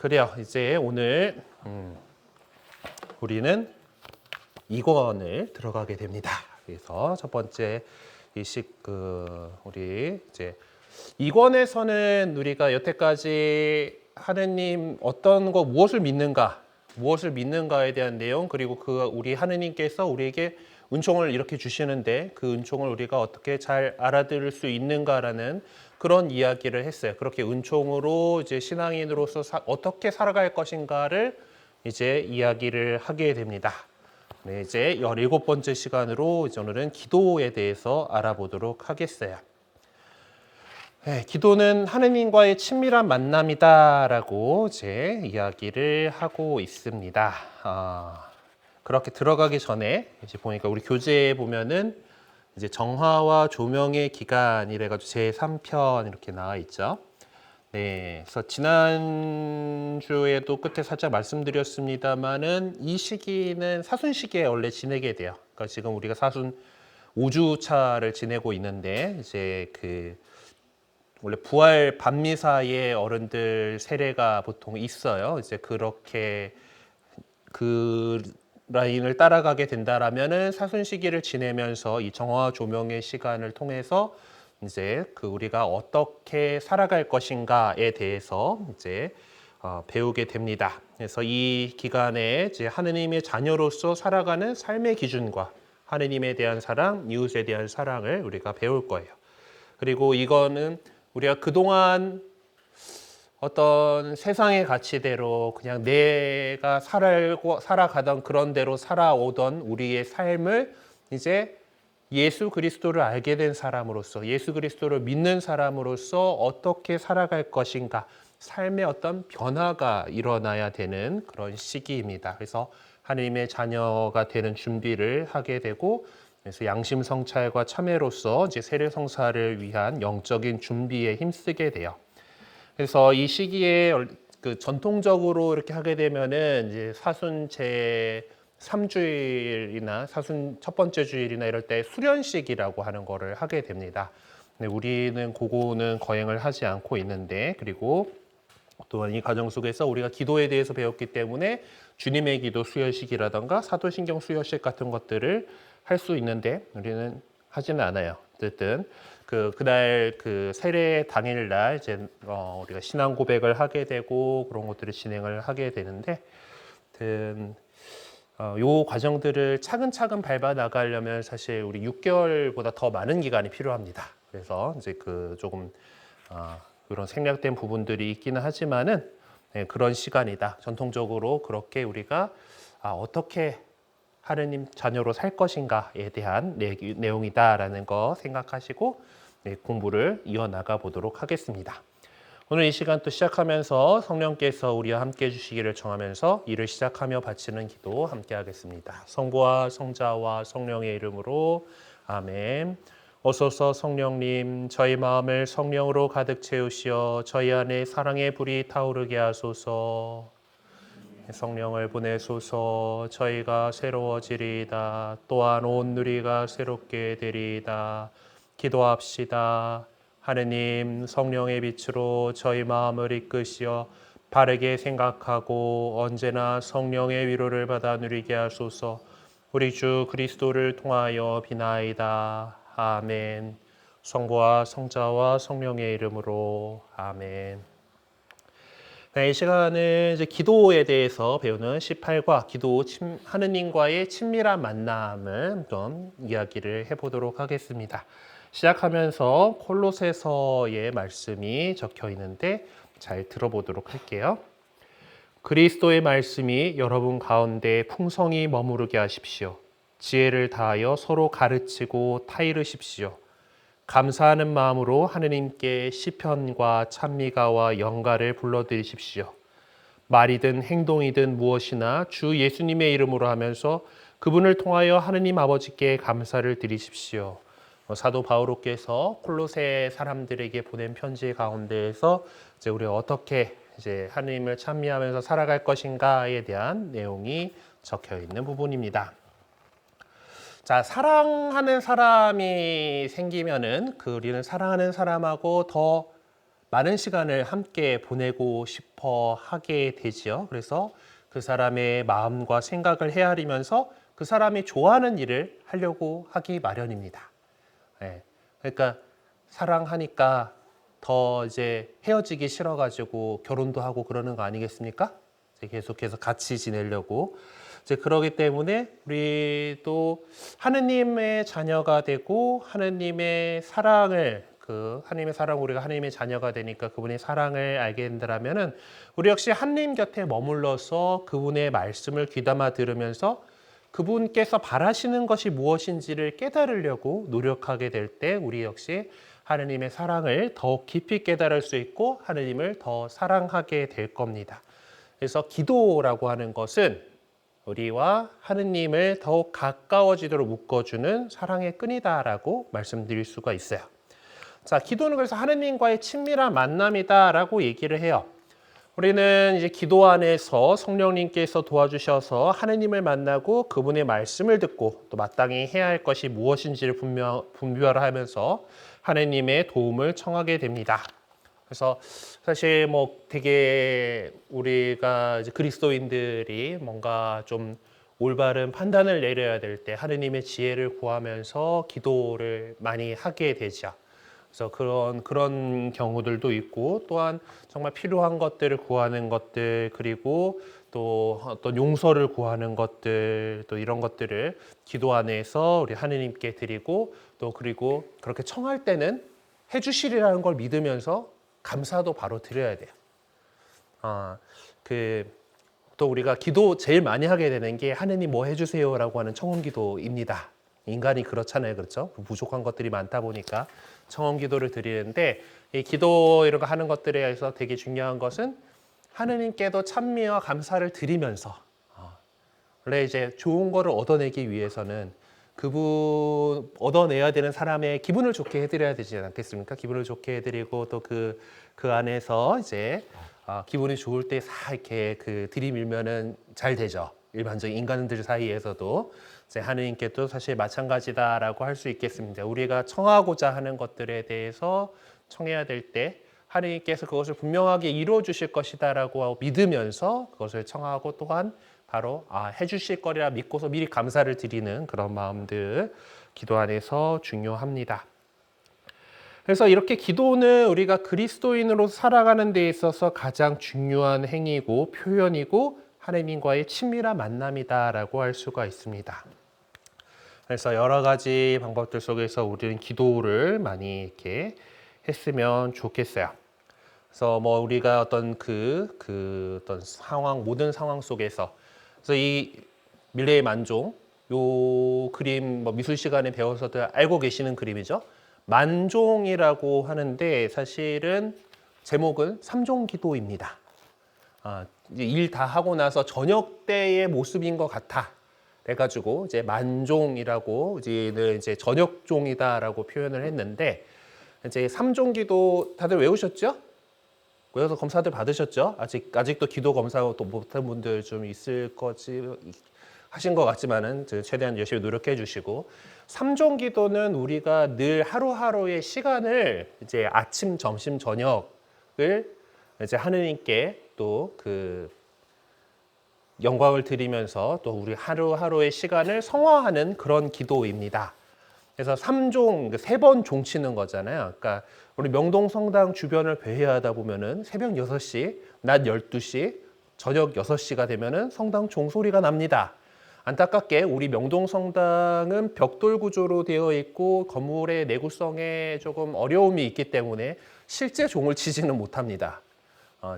그래요. 이제 오늘 우리는 2권을 들어가게 됩니다. 그래서 첫 번째 우리 이제 2권에서는 우리가 여태까지 하느님 어떤 거 무엇을 믿는가에 대한 내용, 그리고 우리 하느님께서 우리에게 은총을 이렇게 주시는데 그 은총을 우리가 어떻게 잘 알아들을 수 있는가라는 그런 이야기를 했어요. 그렇게 은총으로 이제 신앙인으로서 어떻게 살아갈 것인가를 이제 이야기를 하게 됩니다. 네, 이제 17번째 시간으로 이제 오늘은 기도에 대해서 알아보도록 하겠어요. 네, 기도는 하느님과의 친밀한 만남이다라고 이제 이야기를 하고 있습니다. 그렇게 들어가기 전에 이제 보니까 우리 교재에 보면은 이제 정화와 조명의 기간이래 가지고 제3편 이렇게 나와 있죠. 네, 그래서 지난주에도 끝에 살짝 말씀드렸습니다만은 이 시기는 사순 시기에 원래 지내게 돼요. 그러니까 지금 우리가 사순 5주차를 지내고 있는데 이제 원래 부활 밤미사의 어른들 세례가 보통 있어요. 이제 그렇게 라인을 따라가게 된다라면은 사순 시기를 지내면서 이 정화 조명의 시간을 통해서 이제 우리가 어떻게 살아갈 것인가에 대해서 이제 배우게 됩니다. 그래서 이 기간에 이제 하느님의 자녀로서 살아가는 삶의 기준과 하느님에 대한 사랑, 이웃에 대한 사랑을 우리가 배울 거예요. 그리고 이거는 우리가 그동안 어떤 세상의 가치대로 그냥 내가 살아가던 그런 대로 살아오던 우리의 삶을 이제 예수 그리스도를 알게 된 사람으로서, 예수 그리스도를 믿는 사람으로서 어떻게 살아갈 것인가, 삶의 어떤 변화가 일어나야 되는 그런 시기입니다. 그래서 하나님의 자녀가 되는 준비를 하게 되고, 그래서 양심 성찰과 참회로서 이제 세례 성사를 위한 영적인 준비에 힘쓰게 돼요. 그래서 이 시기에 전통적으로 이렇게 하게 되면은 이제 사순 제 3주일이나 사순 첫 번째 주일이나 이럴 때 수련식이라고 하는 거를 하게 됩니다. 근데 우리는 그거는 거행을 하지 않고 있는데, 그리고 또한 이 과정 속에서 우리가 기도에 대해서 배웠기 때문에 주님의 기도 수혈식이라던가 사도신경 수혈식 같은 것들을 할 수 있는데 우리는 하지는 않아요. 어쨌든 그날 세례 당일날 이제 우리가 신앙 고백을 하게 되고 그런 것들을 진행을 하게 되는데, 요 과정들을 차근차근 밟아 나가려면 사실 우리 6개월보다 더 많은 기간이 필요합니다. 그래서 이제 조금 그런 생략된 부분들이 있기는 하지만은 네, 그런 시간이다. 전통적으로 그렇게 우리가 어떻게 하느님 자녀로 살 것인가에 대한 내용이다라는 거 생각하시고 네, 공부를 이어나가 보도록 하겠습니다. 오늘 이 시간 또 시작하면서 성령께서 우리와 함께 해주시기를 청하면서 일을 시작하며 바치는 기도 함께 하겠습니다. 성부와 성자와 성령의 이름으로 아멘. 어소서 성령님, 저희 마음을 성령으로 가득 채우시어 저희 안에 사랑의 불이 타오르게 하소서. 성령을 보내소서. 저희가 새로워지리이다. 또한 온 누리가 새롭게 되리이다. 기도합시다. 하느님, 성령의 빛으로 저희 마음을 이끄시어 바르게 생각하고 언제나 성령의 위로를 받아 누리게 하소서. 우리 주 그리스도를 통하여 비나이다. 아멘. 성부와 성자와 성령의 이름으로 아멘. 이 시간은 이제 기도에 대해서 배우는 18과 하느님과의 친밀한 만남을 좀 이야기를 해보도록 하겠습니다. 시작하면서 콜로새서의 말씀이 적혀 있는데 잘 들어보도록 할게요. 그리스도의 말씀이 여러분 가운데 풍성히 머무르게 하십시오. 지혜를 다하여 서로 가르치고 타이르십시오. 감사하는 마음으로 하느님께 시편과 찬미가와 영가를 불러드리십시오. 말이든 행동이든 무엇이나 주 예수님의 이름으로 하면서 그분을 통하여 하느님 아버지께 감사를 드리십시오. 사도 바오로께서 콜로새 사람들에게 보낸 편지 가운데에서 이제 우리가 어떻게 이제 하느님을 찬미하면서 살아갈 것인가에 대한 내용이 적혀 있는 부분입니다. 자, 사랑하는 사람이 생기면은 우리는 사랑하는 사람하고 더 많은 시간을 함께 보내고 싶어 하게 되지요. 그래서 그 사람의 마음과 생각을 헤아리면서 그 사람이 좋아하는 일을 하려고 하기 마련입니다. 예. 그러니까 사랑하니까 더 이제 헤어지기 싫어가지고 결혼도 하고 그러는 거 아니겠습니까? 이제 계속해서 같이 지내려고. 이제 그러기 때문에 우리도 하느님의 자녀가 되고 하느님의 사랑을 하나님의 사랑 우리가 하나님의 자녀가 되니까 그분의 사랑을 알게 된다면은 우리 역시 하나님 곁에 머물러서 그분의 말씀을 귀담아 들으면서 그분께서 바라시는 것이 무엇인지를 깨달으려고 노력하게 될 때 우리 역시 하느님의 사랑을 더욱 깊이 깨달을 수 있고 하느님을 더 사랑하게 될 겁니다. 그래서 기도라고 하는 것은 우리와 하느님을 더욱 가까워지도록 묶어주는 사랑의 끈이다라고 말씀드릴 수가 있어요. 자, 기도는 그래서 하느님과의 친밀한 만남이다라고 얘기를 해요. 우리는 이제 기도 안에서 성령님께서 도와주셔서 하느님을 만나고 그분의 말씀을 듣고 또 마땅히 해야 할 것이 무엇인지를 분별하면서 하느님의 도움을 청하게 됩니다. 그래서 사실 뭐 되게 우리가 이제 그리스도인들이 뭔가 좀 올바른 판단을 내려야 될 때 하느님의 지혜를 구하면서 기도를 많이 하게 되죠. 그래서 그런 경우들도 있고 또한 정말 필요한 것들을 구하는 것들 그리고 또 어떤 용서를 구하는 것들 또 이런 것들을 기도 안에서 우리 하느님께 드리고 또 그리고 그렇게 청할 때는 해주시리라는 걸 믿으면서 감사도 바로 드려야 돼요. 또 우리가 기도 제일 많이 하게 되는 게 하느님 뭐 해주세요라고 하는 청혼 기도입니다. 인간이 그렇잖아요, 그렇죠? 부족한 것들이 많다 보니까 청혼 기도를 드리는데 이 기도 이런 거 하는 것들에 의해서 되게 중요한 것은 하느님께도 찬미와 감사를 드리면서 원래 이제 좋은 거를 얻어내기 위해서는 그분 얻어내야 되는 사람의 기분을 좋게 해드려야 되지 않겠습니까? 기분을 좋게 해드리고 또 그 안에서 이제 기분이 좋을 때 싹 이렇게 들이밀면은 잘 되죠. 일반적인 인간들 사이에서도 이제 하느님께도 사실 마찬가지다라고 할 수 있겠습니다. 우리가 청하고자 하는 것들에 대해서 청해야 될 때 하느님께서 그것을 분명하게 이루어 주실 것이다라고 믿으면서 그것을 청하고 또한 바로 해주실 거리라 믿고서 미리 감사를 드리는 그런 마음들 기도 안에서 중요합니다. 그래서 이렇게 기도는 우리가 그리스도인으로 살아가는 데 있어서 가장 중요한 행위고 표현이고 하나님과의 친밀한 만남이다라고 할 수가 있습니다. 그래서 여러 가지 방법들 속에서 우리는 기도를 많이 이렇게 했으면 좋겠어요. 그래서 뭐 우리가 어떤 어떤 상황 모든 상황 속에서 그래서 이 밀레의 만종 요 그림 뭐 미술 시간에 배워서도 알고 계시는 그림이죠. 만종이라고 하는데 사실은 제목은 삼종기도입니다. 이제 일 다 하고 나서 저녁 때의 모습인 것 같아. 그래가지고 이제 만종이라고 이제 저녁종이다라고 표현을 했는데 이제 삼종기도 다들 외우셨죠? 외워서 검사들 받으셨죠? 아직도 기도 검사 또 못한 분들 좀 있을 거지 하신 것 같지만은 최대한 열심히 노력해 주시고 삼종기도는 우리가 늘 하루하루의 시간을 이제 아침, 점심, 저녁을 이제 하느님께 또 영광을 드리면서 또 우리 하루하루의 시간을 성화하는 그런 기도입니다. 그래서 3종, 3번 종 치는 거잖아요. 그러니까 우리 명동성당 주변을 배회하다 보면은 새벽 6시, 낮 12시, 저녁 6시가 되면은 성당 종소리가 납니다. 안타깝게 우리 명동성당은 벽돌 구조로 되어 있고 건물의 내구성에 조금 어려움이 있기 때문에 실제 종을 치지는 못합니다.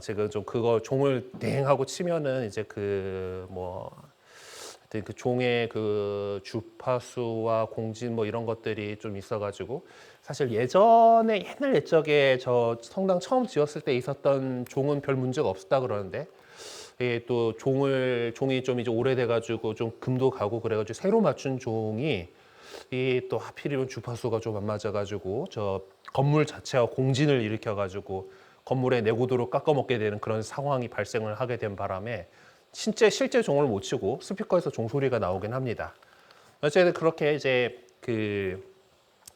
제가 좀 그거 종을 대행하고 치면은 이제 종의 주파수와 공진 뭐 이런 것들이 좀 있어가지고 사실 예전에 옛날 옛적에 저 성당 처음 지었을 때 있었던 종은 별 문제가 없었다 그러는데 또 종이 좀 이제 오래돼가지고 좀 금도 가고 그래가지고 새로 맞춘 종이 또 하필이면 주파수가 좀 안 맞아가지고 저 건물 자체와 공진을 일으켜가지고 건물의 내구도를 깎아먹게 되는 그런 상황이 발생을 하게 된 바람에 실제 종을 못 치고 스피커에서 종소리가 나오긴 합니다. 어쨌든 그렇게 이제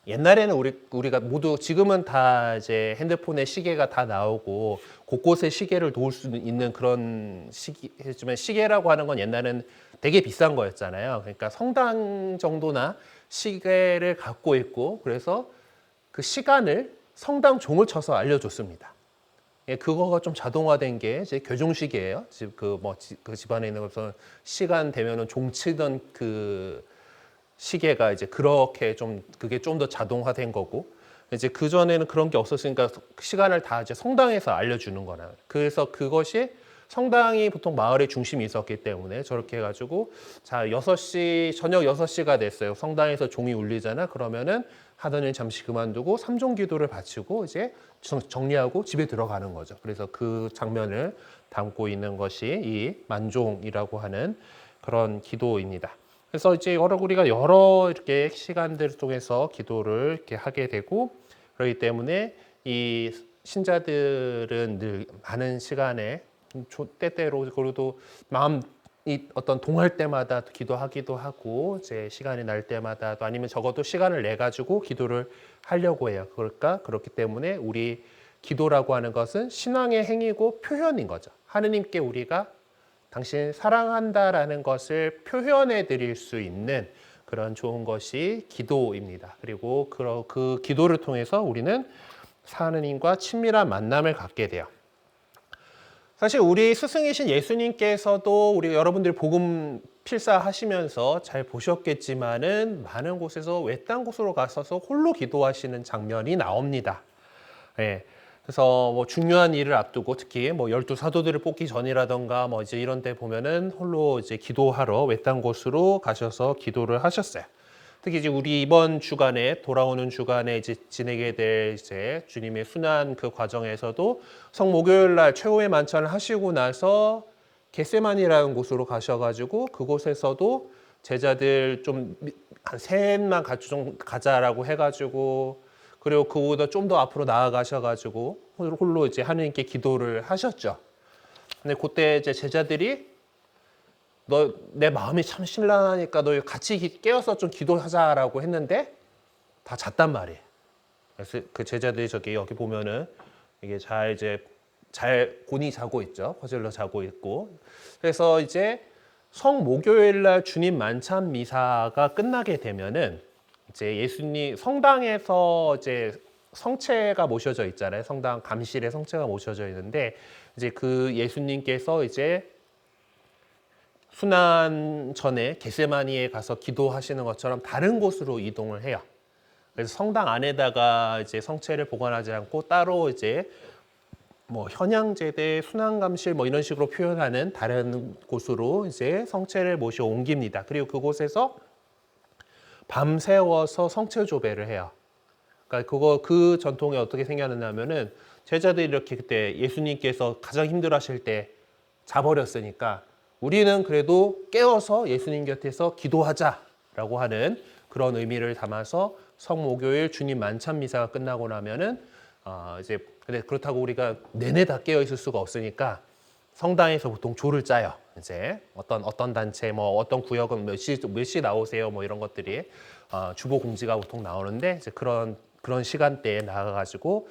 옛날에는 우리가 모두 지금은 다 이제 핸드폰에 시계가 다 나오고 곳곳에 시계를 놓을 수 있는 그런 시기지만 시계라고 하는 건 옛날에는 되게 비싼 거였잖아요. 그러니까 성당 정도나 시계를 갖고 있고 그래서 그 시간을 성당 종을 쳐서 알려줬습니다. 예, 그거가 좀 자동화된 게 이제 교종시계예요. 그 집안에 있는 것은 시간 되면은 종 치던 그 시계가 이제 그렇게 좀 그게 좀 더 자동화된 거고 이제 그 전에는 그런 게 없었으니까 시간을 다 이제 성당에서 알려주는 거나 그래서 그것이 성당이 보통 마을의 중심이 있었기 때문에 저렇게 해가지고 자 6시 저녁 6시가 됐어요. 성당에서 종이 울리잖아. 그러면은 하던 일 잠시 그만두고 삼종 기도를 바치고 이제 정리하고 집에 들어가는 거죠. 그래서 그 장면을 담고 있는 것이 이 만종이라고 하는 그런 기도입니다. 그래서 이제 우리가 여러 이렇게 시간들을 통해서 기도를 이렇게 하게 되고 그렇기 때문에 이 신자들은 늘 많은 시간에 때때로 그래도 마음이 어떤 동할 때마다 기도하기도 하고 이제 시간이 날 때마다 또 아니면 적어도 시간을 내 가지고 기도를 하려고 해요. 그렇기 때문에 우리 기도라고 하는 것은 신앙의 행위고 표현인 거죠. 하느님께 우리가 당신 사랑한다라는 것을 표현해 드릴 수 있는 그런 좋은 것이 기도입니다. 그리고 그 기도를 통해서 우리는 하느님과 친밀한 만남을 갖게 돼요. 사실 우리 스승이신 예수님께서도 우리 여러분들 복음 필사하시면서 잘 보셨겠지만은 많은 곳에서 외딴 곳으로 가셔서 홀로 기도하시는 장면이 나옵니다. 예. 그래서 뭐 중요한 일을 앞두고 특히 뭐 12사도들을 뽑기 전이라던가 뭐 이제 이런 데 보면은 홀로 이제 기도하러 외딴 곳으로 가셔서 기도를 하셨어요. 특히 이제 우리 이번 주간에 돌아오는 주간에 이제 지내게 될 이제 주님의 순환 그 과정에서도 성목요일 날 최후의 만찬을 하시고 나서 겟세마니라는 곳으로 가셔가지고 그곳에서도 제자들 좀 한 셋만 같이 좀 가자라고 해가지고 그리고 그보다 좀 더 앞으로 나아가셔가지고 홀로 이제 하느님께 기도를 하셨죠. 근데 그때 이제 제자들이 너 내 마음이 참 신랑하니까 너 같이 깨어서 좀 기도하자라고 했는데 다 잤단 말이에요. 그래서 그 제자들이 여기 보면은 이게 잘 곤히 자고 있죠. 퍼질러 자고 있고. 그래서 이제 성목요일 날 주님 만찬 미사가 끝나게 되면은 이제 예수님 성당에서 이제 성체가 모셔져 있잖아요. 성당 감실에 성체가 모셔져 있는데 이제 그 예수님께서 이제 순환 전에 겟세마니에 가서 기도하시는 것처럼 다른 곳으로 이동을 해요. 그래서 성당 안에다가 이제 성체를 보관하지 않고 따로 이제 뭐 현양제대, 순환감실 뭐 이런 식으로 표현하는 다른 곳으로 이제 성체를 모셔 옮깁니다. 그리고 그곳에서 밤새워서 성체 조배를 해요. 그러니까 그 전통이 어떻게 생겼냐면은 제자들이 이렇게 그때 예수님께서 가장 힘들어하실 때 자버렸으니까 우리는 그래도 깨어서 예수님 곁에서 기도하자라고 하는 그런 의미를 담아서 성목요일 주님 만찬 미사가 끝나고 나면은 이제 근데 그렇다고 우리가 내내 다 깨어 있을 수가 없으니까 성당에서 보통 조를 짜요. 이제 어떤 단체 뭐 어떤 구역은 몇 시 나오세요 뭐 이런 것들이 주보 공지가 보통 나오는데 이제 그런 시간대에 나가가지고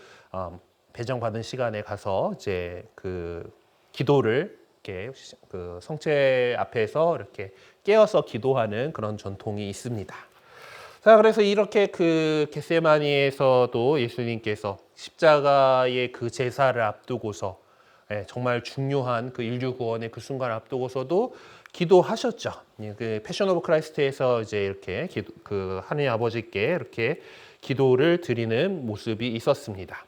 배정받은 시간에 가서 이제 그 기도를 이렇게 그 성체 앞에서 이렇게 깨어서 기도하는 그런 전통이 있습니다. 자, 그래서 이렇게 그 겟세마니에서도 예수님께서 십자가의 그 제사를 앞두고서 정말 중요한 그 인류 구원의 그 순간을 앞두고서도 기도하셨죠. 그 패션 오브 크라이스트에서 이제 이렇게 그 하느님 아버지께 이렇게 기도를 드리는 모습이 있었습니다.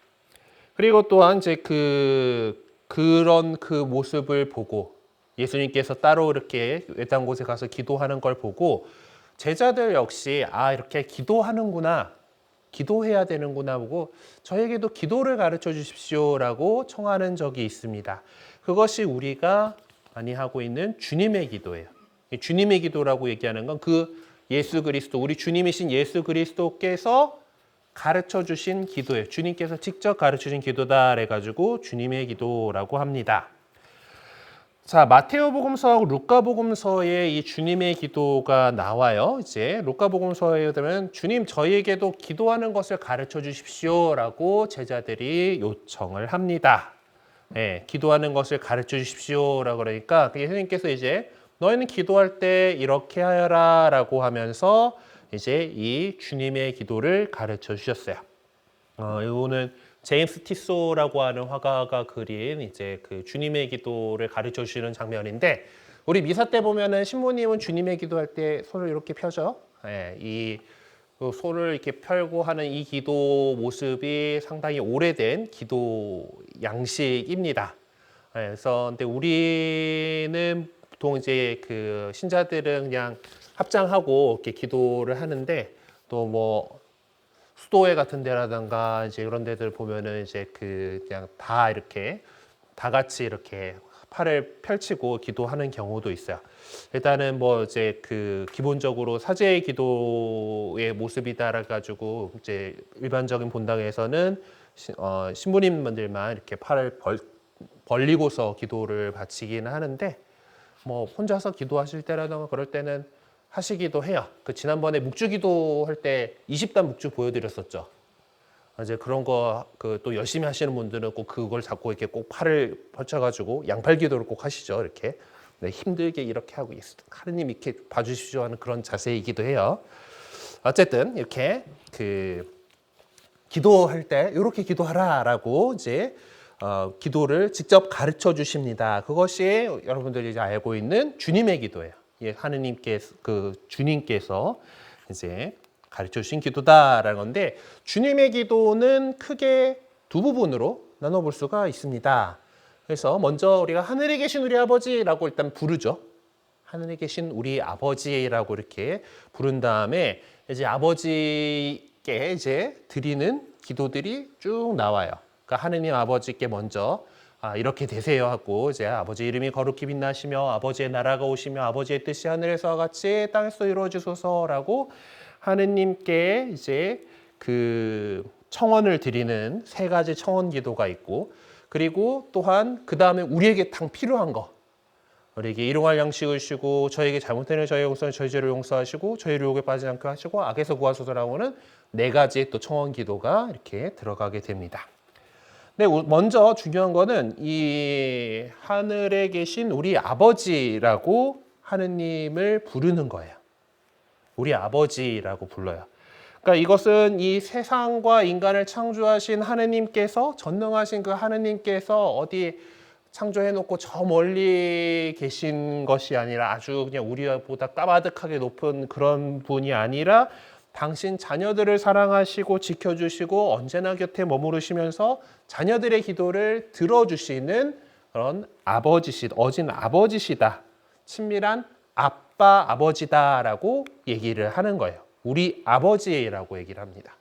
그리고 또한 이제 그런 그 모습을 보고 예수님께서 따로 이렇게 외딴 곳에 가서 기도하는 걸 보고 제자들 역시 이렇게 기도하는구나, 기도해야 되는구나 보고 저에게도 기도를 가르쳐 주십시오라고 청하는 적이 있습니다. 그것이 우리가 많이 하고 있는 주님의 기도예요. 주님의 기도라고 얘기하는 건 그 예수 그리스도, 우리 주님이신 예수 그리스도께서 가르쳐 주신 기도예요. 주님께서 직접 가르쳐 주신 기도다 그래가지고 주님의 기도라고 합니다. 자, 마테오복음서하고 루카복음서에 이 주님의 기도가 나와요. 이제 루카복음서에 되면 주님 저희에게도 기도하는 것을 가르쳐 주십시오라고 제자들이 요청을 합니다. 네, 기도하는 것을 가르쳐 주십시오라고 그러니까 예수님께서 이제 너희는 기도할 때 이렇게 하여라라고 하면서 이제 이 주님의 기도를 가르쳐 주셨어요. 이거는 제임스 티소라고 하는 화가가 그린 이제 그 주님의 기도를 가르쳐 주시는 장면인데 우리 미사 때 보면은 신부님은 주님의 기도할 때 손을 이렇게 펴죠. 예, 이 손을 이렇게 펴고 하는 이 기도 모습이 상당히 오래된 기도 양식입니다. 예, 그래서 근데 우리는 보통 이제 그 신자들은 그냥 합장하고 이렇게 기도를 하는데 또 뭐 수도회 같은 데라든가 이제 이런 데들 보면은 이제 그 그냥 다 이렇게 다 같이 이렇게 팔을 펼치고 기도하는 경우도 있어요. 일단은 뭐 이제 그 기본적으로 사제의 기도의 모습이다라 가지고 이제 일반적인 본당에서는 신부님들만 이렇게 팔을 벌리고서 기도를 바치기는 하는데 뭐 혼자서 기도하실 때라든가 그럴 때는 하시기도 해요. 그 지난번에 묵주기도 할 때 20단 묵주 보여드렸었죠. 이제 그런 거 그 또 열심히 하시는 분들은 꼭 그걸 잡고 이렇게 꼭 팔을 펼쳐가지고 양팔 기도를 꼭 하시죠. 이렇게 네, 힘들게 이렇게 하고 하느님 이렇게 봐주십시오 하는 그런 자세이기도 해요. 어쨌든 이렇게 그 기도할 때 이렇게 기도하라라고 이제 기도를 직접 가르쳐 주십니다. 그것이 여러분들이 이제 알고 있는 주님의 기도예요. 예, 하느님께서 그 주님께서 이제 가르쳐 주신 기도다라는 건데 주님의 기도는 크게 두 부분으로 나눠볼 수가 있습니다. 그래서 먼저 우리가 하늘에 계신 우리 아버지라고 일단 부르죠. 하늘에 계신 우리 아버지라고 이렇게 부른 다음에 이제 아버지께 이제 드리는 기도들이 쭉 나와요. 그러니까 하느님 아버지께 먼저 이렇게 되세요 하고 이제 아버지 이름이 거룩히 빛나시며 아버지의 나라가 오시며 아버지의 뜻이 하늘에서와 같이 땅에서 이루어지소서라고 하느님께 이제 그 청원을 드리는 세 가지 청원 기도가 있고 그리고 또한 그 다음에 우리에게 당 필요한 거 우리에게 일용할 양식을 주시고 저에게 잘못된 저희 용서는 저희 죄를 용서하시고 저희를 유혹에 빠지지 않게 하시고 악에서 구하소서라고는 네 가지의 또 청원 기도가 이렇게 들어가게 됩니다. 네, 먼저 중요한 거는 이 하늘에 계신 우리 아버지라고 하느님을 부르는 거예요. 우리 아버지라고 불러요. 그러니까 이것은 이 세상과 인간을 창조하신 하느님께서 전능하신 그 하느님께서 어디 창조해놓고 저 멀리 계신 것이 아니라 아주 그냥 우리보다 까마득하게 높은 그런 분이 아니라 당신 자녀들을 사랑하시고 지켜주시고 언제나 곁에 머무르시면서 자녀들의 기도를 들어주시는 그런 어진 아버지시다. 친밀한 아빠, 아버지다라고 얘기를 하는 거예요. 우리 아버지라고 얘기를 합니다.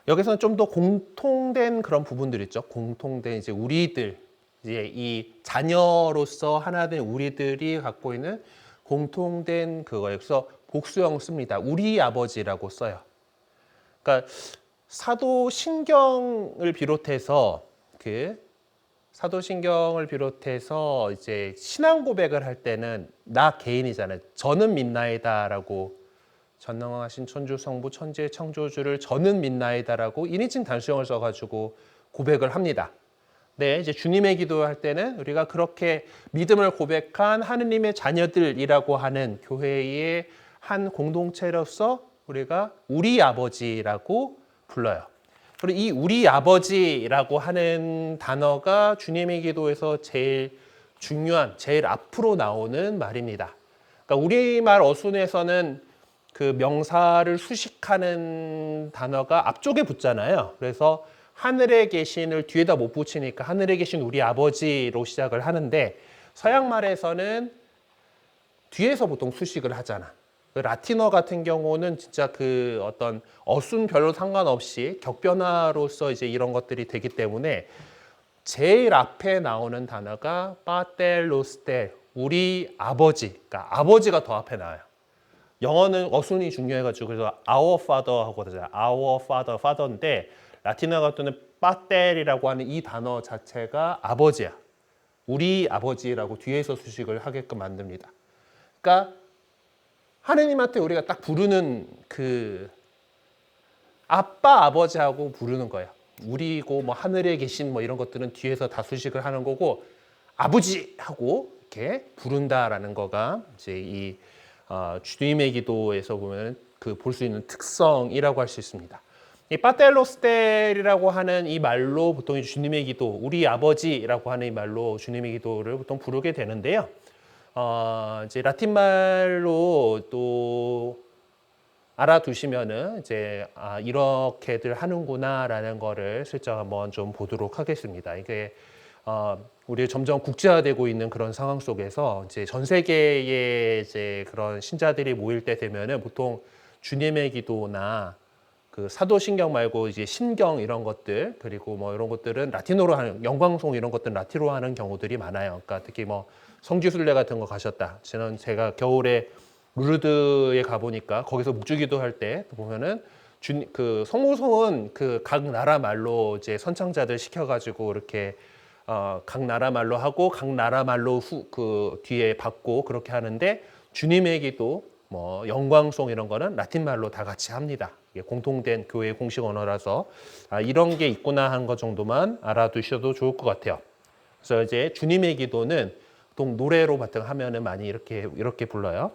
여기서는 좀 더 공통된 그런 부분들 있죠. 공통된 이제 우리들, 이제 이 자녀로서 하나 된 우리들이 갖고 있는 공통된 그거예요. 그래서 복수형 씁니다. 우리 아버지라고 써요. 그러니까 사도신경을 비롯해서 이제 신앙 고백을 할 때는 나 개인이잖아요. 저는 믿나이다라고 전능하신 천주 성부 천지의 창조주를 저는 믿나이다라고 1인칭 단수형을 써가지고 고백을 합니다. 네, 이제 주님의 기도할 때는 우리가 그렇게 믿음을 고백한 하느님의 자녀들이라고 하는 교회의 한 공동체로서 우리가 우리 아버지라고 불러요. 그리고 이 우리 아버지라고 하는 단어가 주님의 기도에서 제일 중요한, 제일 앞으로 나오는 말입니다. 그러니까 우리말 어순에서는 그 명사를 수식하는 단어가 앞쪽에 붙잖아요. 그래서 하늘에 계신을 뒤에다 못 붙이니까 하늘에 계신 우리 아버지로 시작을 하는데 서양 말에서는 뒤에서 보통 수식을 하잖아. 그 라틴어 같은 경우는 진짜 그 어떤 어순 별로 상관없이 격변화로서 이제 이런 것들이 되기 때문에 제일 앞에 나오는 단어가 파텔로스텔, 우리 아버지. 그러니까 아버지가 더 앞에 나와요. 영어는 어순이 중요해가지고 그래서 our father 하고 그러잖아요. our father, father인데 라틴어 같은 경우는 파텔이라고 하는 이 단어 자체가 아버지야. 우리 아버지라고 뒤에서 수식을 하게끔 만듭니다. 그러니까 하느님한테 우리가 딱 부르는 그 아빠, 아버지하고 부르는 거예요. 우리고 뭐 하늘에 계신 뭐 이런 것들은 뒤에서 다 수식을 하는 거고 아버지 하고 이렇게 부른다라는 거가 이제 이 주님의 기도에서 보면 그 볼 수 있는 특성이라고 할 수 있습니다. 이 파텔로스텔이라고 하는 이 말로 보통 주님의 기도, 우리 아버지라고 하는 이 말로 주님의 기도를 보통 부르게 되는데요. 이제 라틴 말로 또 알아두시면은 이제 이렇게들 하는구나라는 거를 슬쩍 한번 좀 보도록 하겠습니다. 이게 우리 점점 국제화되고 있는 그런 상황 속에서 이제 전 세계의 이제 그런 신자들이 모일 때 되면은 보통 주님의 기도나 그 사도신경 말고 이제 신경 이런 것들 그리고 뭐 이런 것들은 라틴어로 하는 영광송 이런 것들은 라틴어로 하는 경우들이 많아요. 그러니까 특히 뭐 성지순례 같은 거 가셨다. 저는 제가 겨울에 루르드에 가보니까 거기서 묵주기도 할 때 보면은 그 성모송은 그 각 나라 말로 이제 선창자들 시켜가지고 이렇게 각 나라 말로 하고 각 나라 말로 그 뒤에 받고 그렇게 하는데 주님의 기도 뭐 영광송 이런 거는 라틴 말로 다 같이 합니다. 이게 공통된 교회 공식 언어라서 이런 게 있구나 하는 것 정도만 알아두셔도 좋을 것 같아요. 그래서 이제 주님의 기도는 보통 노래로 바탕 하면은 많이 이렇게 불러요.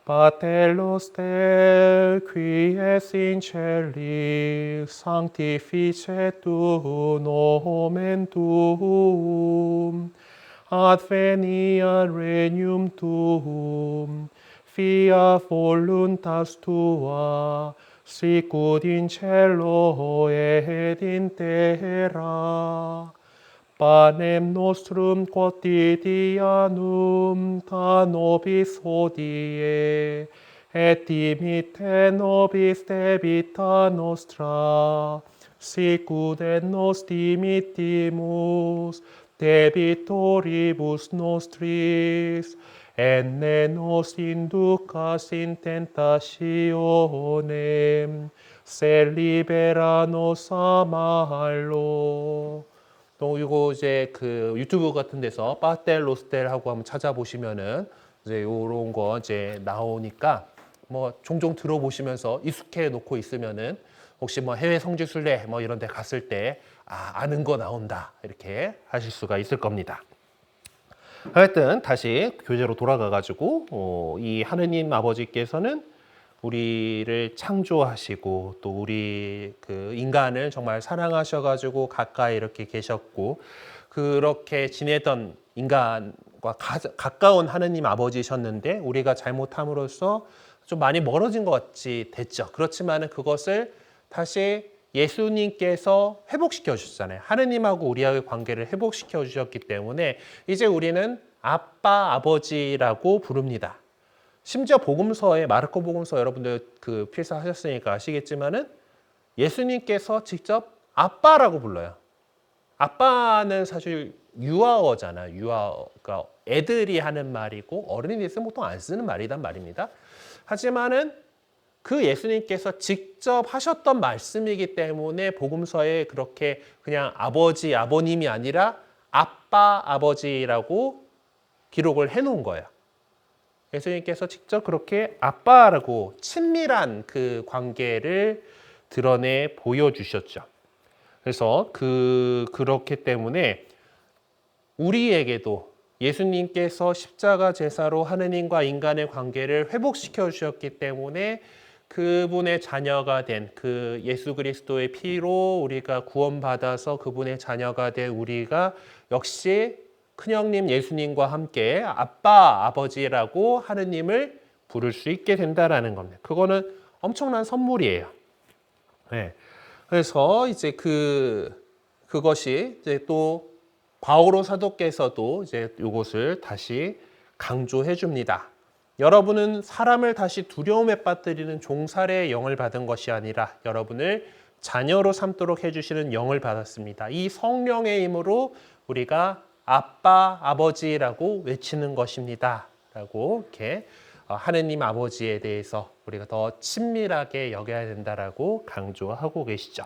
Pater noster qui es in celis sanctificetur nomen tuum adveniat regnum tuum fiat voluntas tua sicut in cielo et in terra Panem nostrum quotidianum da nobis hodie, et dimitte nobis debita nostra, sicut et nos dimittimus debitoribus nostris, et ne nos inducas in tentationem, sed libera nos a malo. 또 이거 이제 그 유튜브 같은 데서 파텔로스텔 하고 한번 찾아보시면은 이제 요런 거 이제 나오니까 뭐 종종 들어보시면서 익숙해 놓고 있으면은 혹시 뭐 해외 성지순례 뭐 이런 데 갔을 때 아는 거 나온다 이렇게 하실 수가 있을 겁니다. 하여튼 다시 교재로 돌아가 가지고 이 하느님 아버지께서는 우리를 창조하시고 또 우리 그 인간을 정말 사랑하셔가지고 가까이 이렇게 계셨고 그렇게 지내던 인간과 가까운 하느님 아버지셨는데 우리가 잘못함으로써 좀 많이 멀어진 것 같이 됐죠. 그렇지만은 그것을 다시 예수님께서 회복시켜 주셨잖아요. 하느님하고 우리와의 관계를 회복시켜 주셨기 때문에 이제 우리는 아빠, 아버지라고 부릅니다. 심지어 복음서에 마르코 복음서 여러분들 그 필사하셨으니까 아시겠지만은 예수님께서 직접 아빠라고 불러요. 아빠는 사실 유아어잖아요. 유아어. 그러니까 애들이 하는 말이고 어른이 됐으면 보통 안 쓰는 말이란 말입니다. 하지만은 그 예수님께서 직접 하셨던 말씀이기 때문에 복음서에 그렇게 그냥 아버지, 아버님이 아니라 아빠, 아버지라고 기록을 해놓은 거예요. 예수님께서 직접 그렇게 아빠라고 친밀한 그 관계를 드러내 보여주셨죠. 그래서 그렇기 때문에 우리에게도 예수님께서 십자가 제사로 하느님과 인간의 관계를 회복시켜 주셨기 때문에 그분의 자녀가 된 그 예수 그리스도의 피로 우리가 구원받아서 그분의 자녀가 된 우리가 역시 큰형님 예수님과 함께 아빠, 아버지라고 하느님을 부를 수 있게 된다라는 겁니다. 그거는 엄청난 선물이에요. 네. 그래서 이제 그것이 이제 또 바오로 사도께서도 이제 이것을 다시 강조해 줍니다. 여러분은 사람을 다시 두려움에 빠뜨리는 종살이의 영을 받은 것이 아니라 여러분을 자녀로 삼도록 해주시는 영을 받았습니다. 이 성령의 힘으로 우리가 아빠, 아버지라고 외치는 것입니다. 라고 이렇게 하느님 아버지에 대해서 우리가 더 친밀하게 여겨야 된다라고 강조하고 계시죠.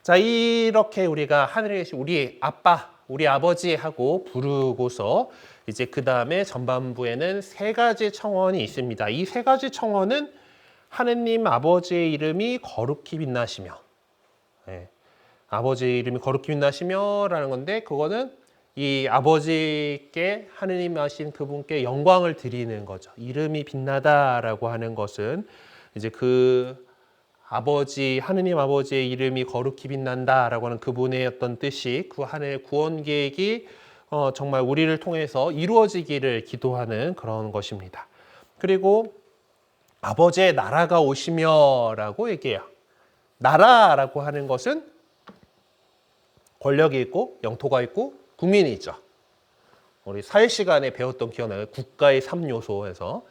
자, 이렇게 우리가 하늘에 계신 우리 아빠, 우리 아버지 하고 부르고서 이제 그 다음에 전반부에는 세 가지 청원이 있습니다. 이 세 가지 청원은 하느님 아버지의 이름이 거룩히 빛나시며, 예, 아버지의 이름이 거룩히 빛나시며라는 건데, 그거는 이 아버지께 하느님 하신 그분께 영광을 드리는 거죠. 이름이 빛나다라고 하는 것은 이제 그 아버지, 하느님 아버지의 이름이 거룩히 빛난다라고 하는 그분의 어떤 뜻이, 그 하나의 구원 계획이 정말 우리를 통해서 이루어지기를 기도하는 그런 것입니다. 그리고 아버지의 나라가 오시며라고 얘기해요. 나라라고 하는 것은 권력이 있고 영토가 있고 국민이 있죠. 우리 사회 시간에 배웠던 기억나요? 국가의 3요소에서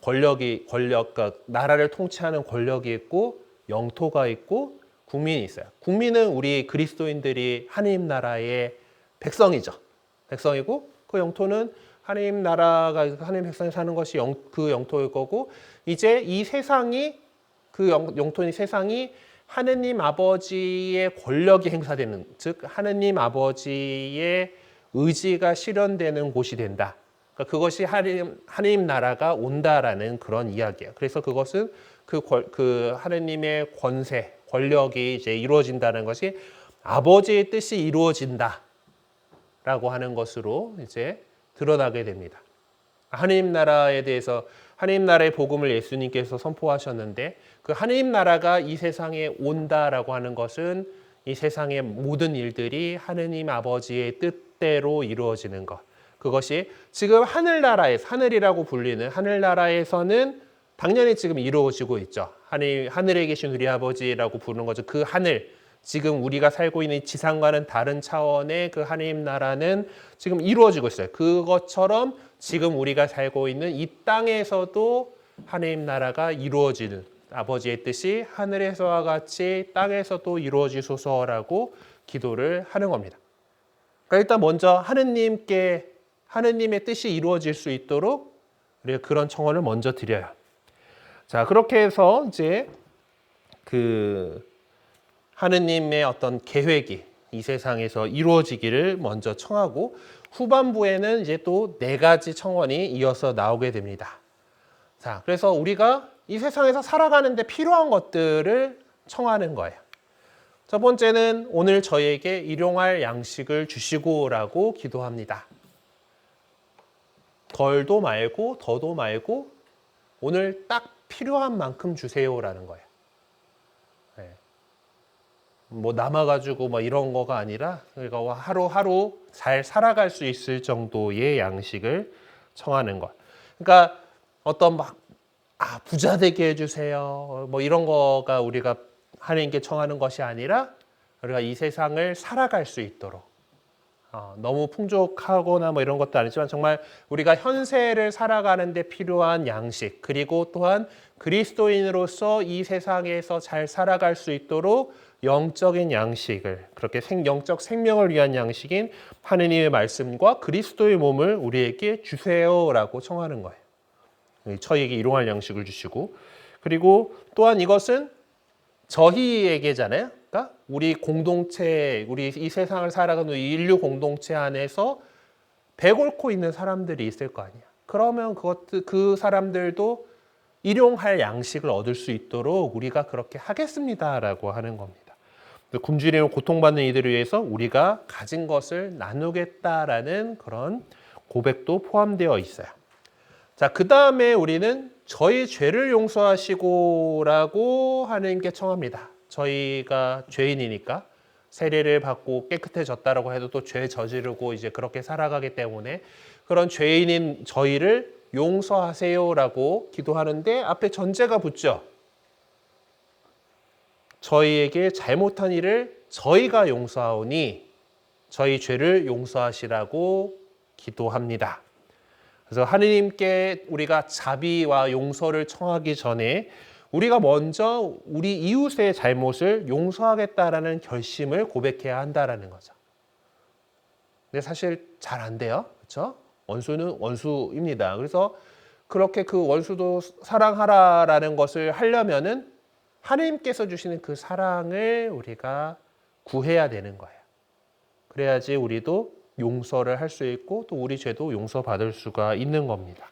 그러니까 나라를 통치하는 권력이 있고 영토가 있고 국민이 있어요. 국민은 우리 그리스도인들이 하느님 나라의 백성이죠. 백성이고 그 영토는 하느님 나라가 하느님 백성이 사는 것이 그 영토일 거고, 이제 이 세상이 그 영토인 세상이 하느님 아버지의 권력이 행사되는, 즉 하느님 아버지의 의지가 실현되는 곳이 된다. 그러니까 그것이 하느님 나라가 온다라는 그런 이야기예요. 그래서 그것은 그 하느님의 권세, 권력이 이제 이루어진다는 것이 아버지의 뜻이 이루어진다라고 하는 것으로 이제 드러나게 됩니다. 하느님 나라에 대해서, 하느님 나라의 복음을 예수님께서 선포하셨는데, 그 하느님 나라가 이 세상에 온다라고 하는 것은 이 세상의 모든 일들이 하느님 아버지의 뜻대로 이루어지는 것. 그것이 지금 하늘나라에서, 하늘이라고 불리는 하늘나라에서는 당연히 지금 이루어지고 있죠. 하늘에 계신 우리 아버지라고 부르는 거죠. 그 하늘, 지금 우리가 살고 있는 지상과는 다른 차원의 그 하느님 나라는 지금 이루어지고 있어요. 그것처럼 지금 우리가 살고 있는 이 땅에서도 하느님 나라가 이루어지는, 아버지의 뜻이 하늘에서와 같이 땅에서도 이루어지소서라고 기도를 하는 겁니다. 그러니까 일단 먼저 하느님의 뜻이 이루어질 수 있도록 우리가 그런 청원을 먼저 드려요. 자, 그렇게 해서 이제 그 하느님의 어떤 계획이 이 세상에서 이루어지기를 먼저 청하고, 후반부에는 이제 또 네 가지 청원이 이어서 나오게 됩니다. 자, 그래서 우리가 이 세상에서 살아가는데 필요한 것들을 청하는 거예요. 첫 번째는 오늘 저에게 일용할 양식을 주시고라고 기도합니다. 덜도 말고 더도 말고 오늘 딱 필요한 만큼 주세요라는 거예요. 네. 뭐 남아가지고 뭐 이런 거가 아니라, 그러니까 하루하루 잘 살아갈 수 있을 정도의 양식을 청하는 것. 그러니까 어떤 부자 되게 해주세요, 뭐 이런 거가 우리가 하나님께 청하는 것이 아니라, 우리가 이 세상을 살아갈 수 있도록, 너무 풍족하거나 뭐 이런 것도 아니지만 정말 우리가 현세를 살아가는 데 필요한 양식, 그리고 또한 그리스도인으로서 이 세상에서 잘 살아갈 수 있도록 영적인 양식을, 그렇게 영적 생명을 위한 양식인 하느님의 말씀과 그리스도의 몸을 우리에게 주세요라고 청하는 거예요. 저희에게 일용할 양식을 주시고, 그리고 또한 이것은 저희에게잖아요. 그러니까 우리 공동체, 우리 이 세상을 살아가는 인류 공동체 안에서 배고프고 있는 사람들이 있을 거 아니야. 그러면 그 사람들도 일용할 양식을 얻을 수 있도록 우리가 그렇게 하겠습니다라고 하는 겁니다. 굶주리고 고통받는 이들을 위해서 우리가 가진 것을 나누겠다라는 그런 고백도 포함되어 있어요. 자, 그 다음에 우리는 저희 죄를 용서하시고라고 하나님께 청합니다. 저희가 죄인이니까 세례를 받고 깨끗해졌다라고 해도 또 죄 저지르고 이제 그렇게 살아가기 때문에 그런 죄인인 저희를 용서하세요라고 기도하는데 앞에 전제가 붙죠. 저희에게 잘못한 일을 저희가 용서하오니 저희 죄를 용서하시라고 기도합니다. 그래서 하느님께 우리가 자비와 용서를 청하기 전에 우리가 먼저 우리 이웃의 잘못을 용서하겠다라는 결심을 고백해야 한다라는 거죠. 근데 사실 잘 안 돼요. 그렇죠? 원수는 원수입니다. 그래서 그렇게 그 원수도 사랑하라라는 것을 하려면은 하느님께서 주시는 그 사랑을 우리가 구해야 되는 거예요. 그래야지 우리도 용서를 할 수 있고 또 우리 죄도 용서받을 수가 있는 겁니다.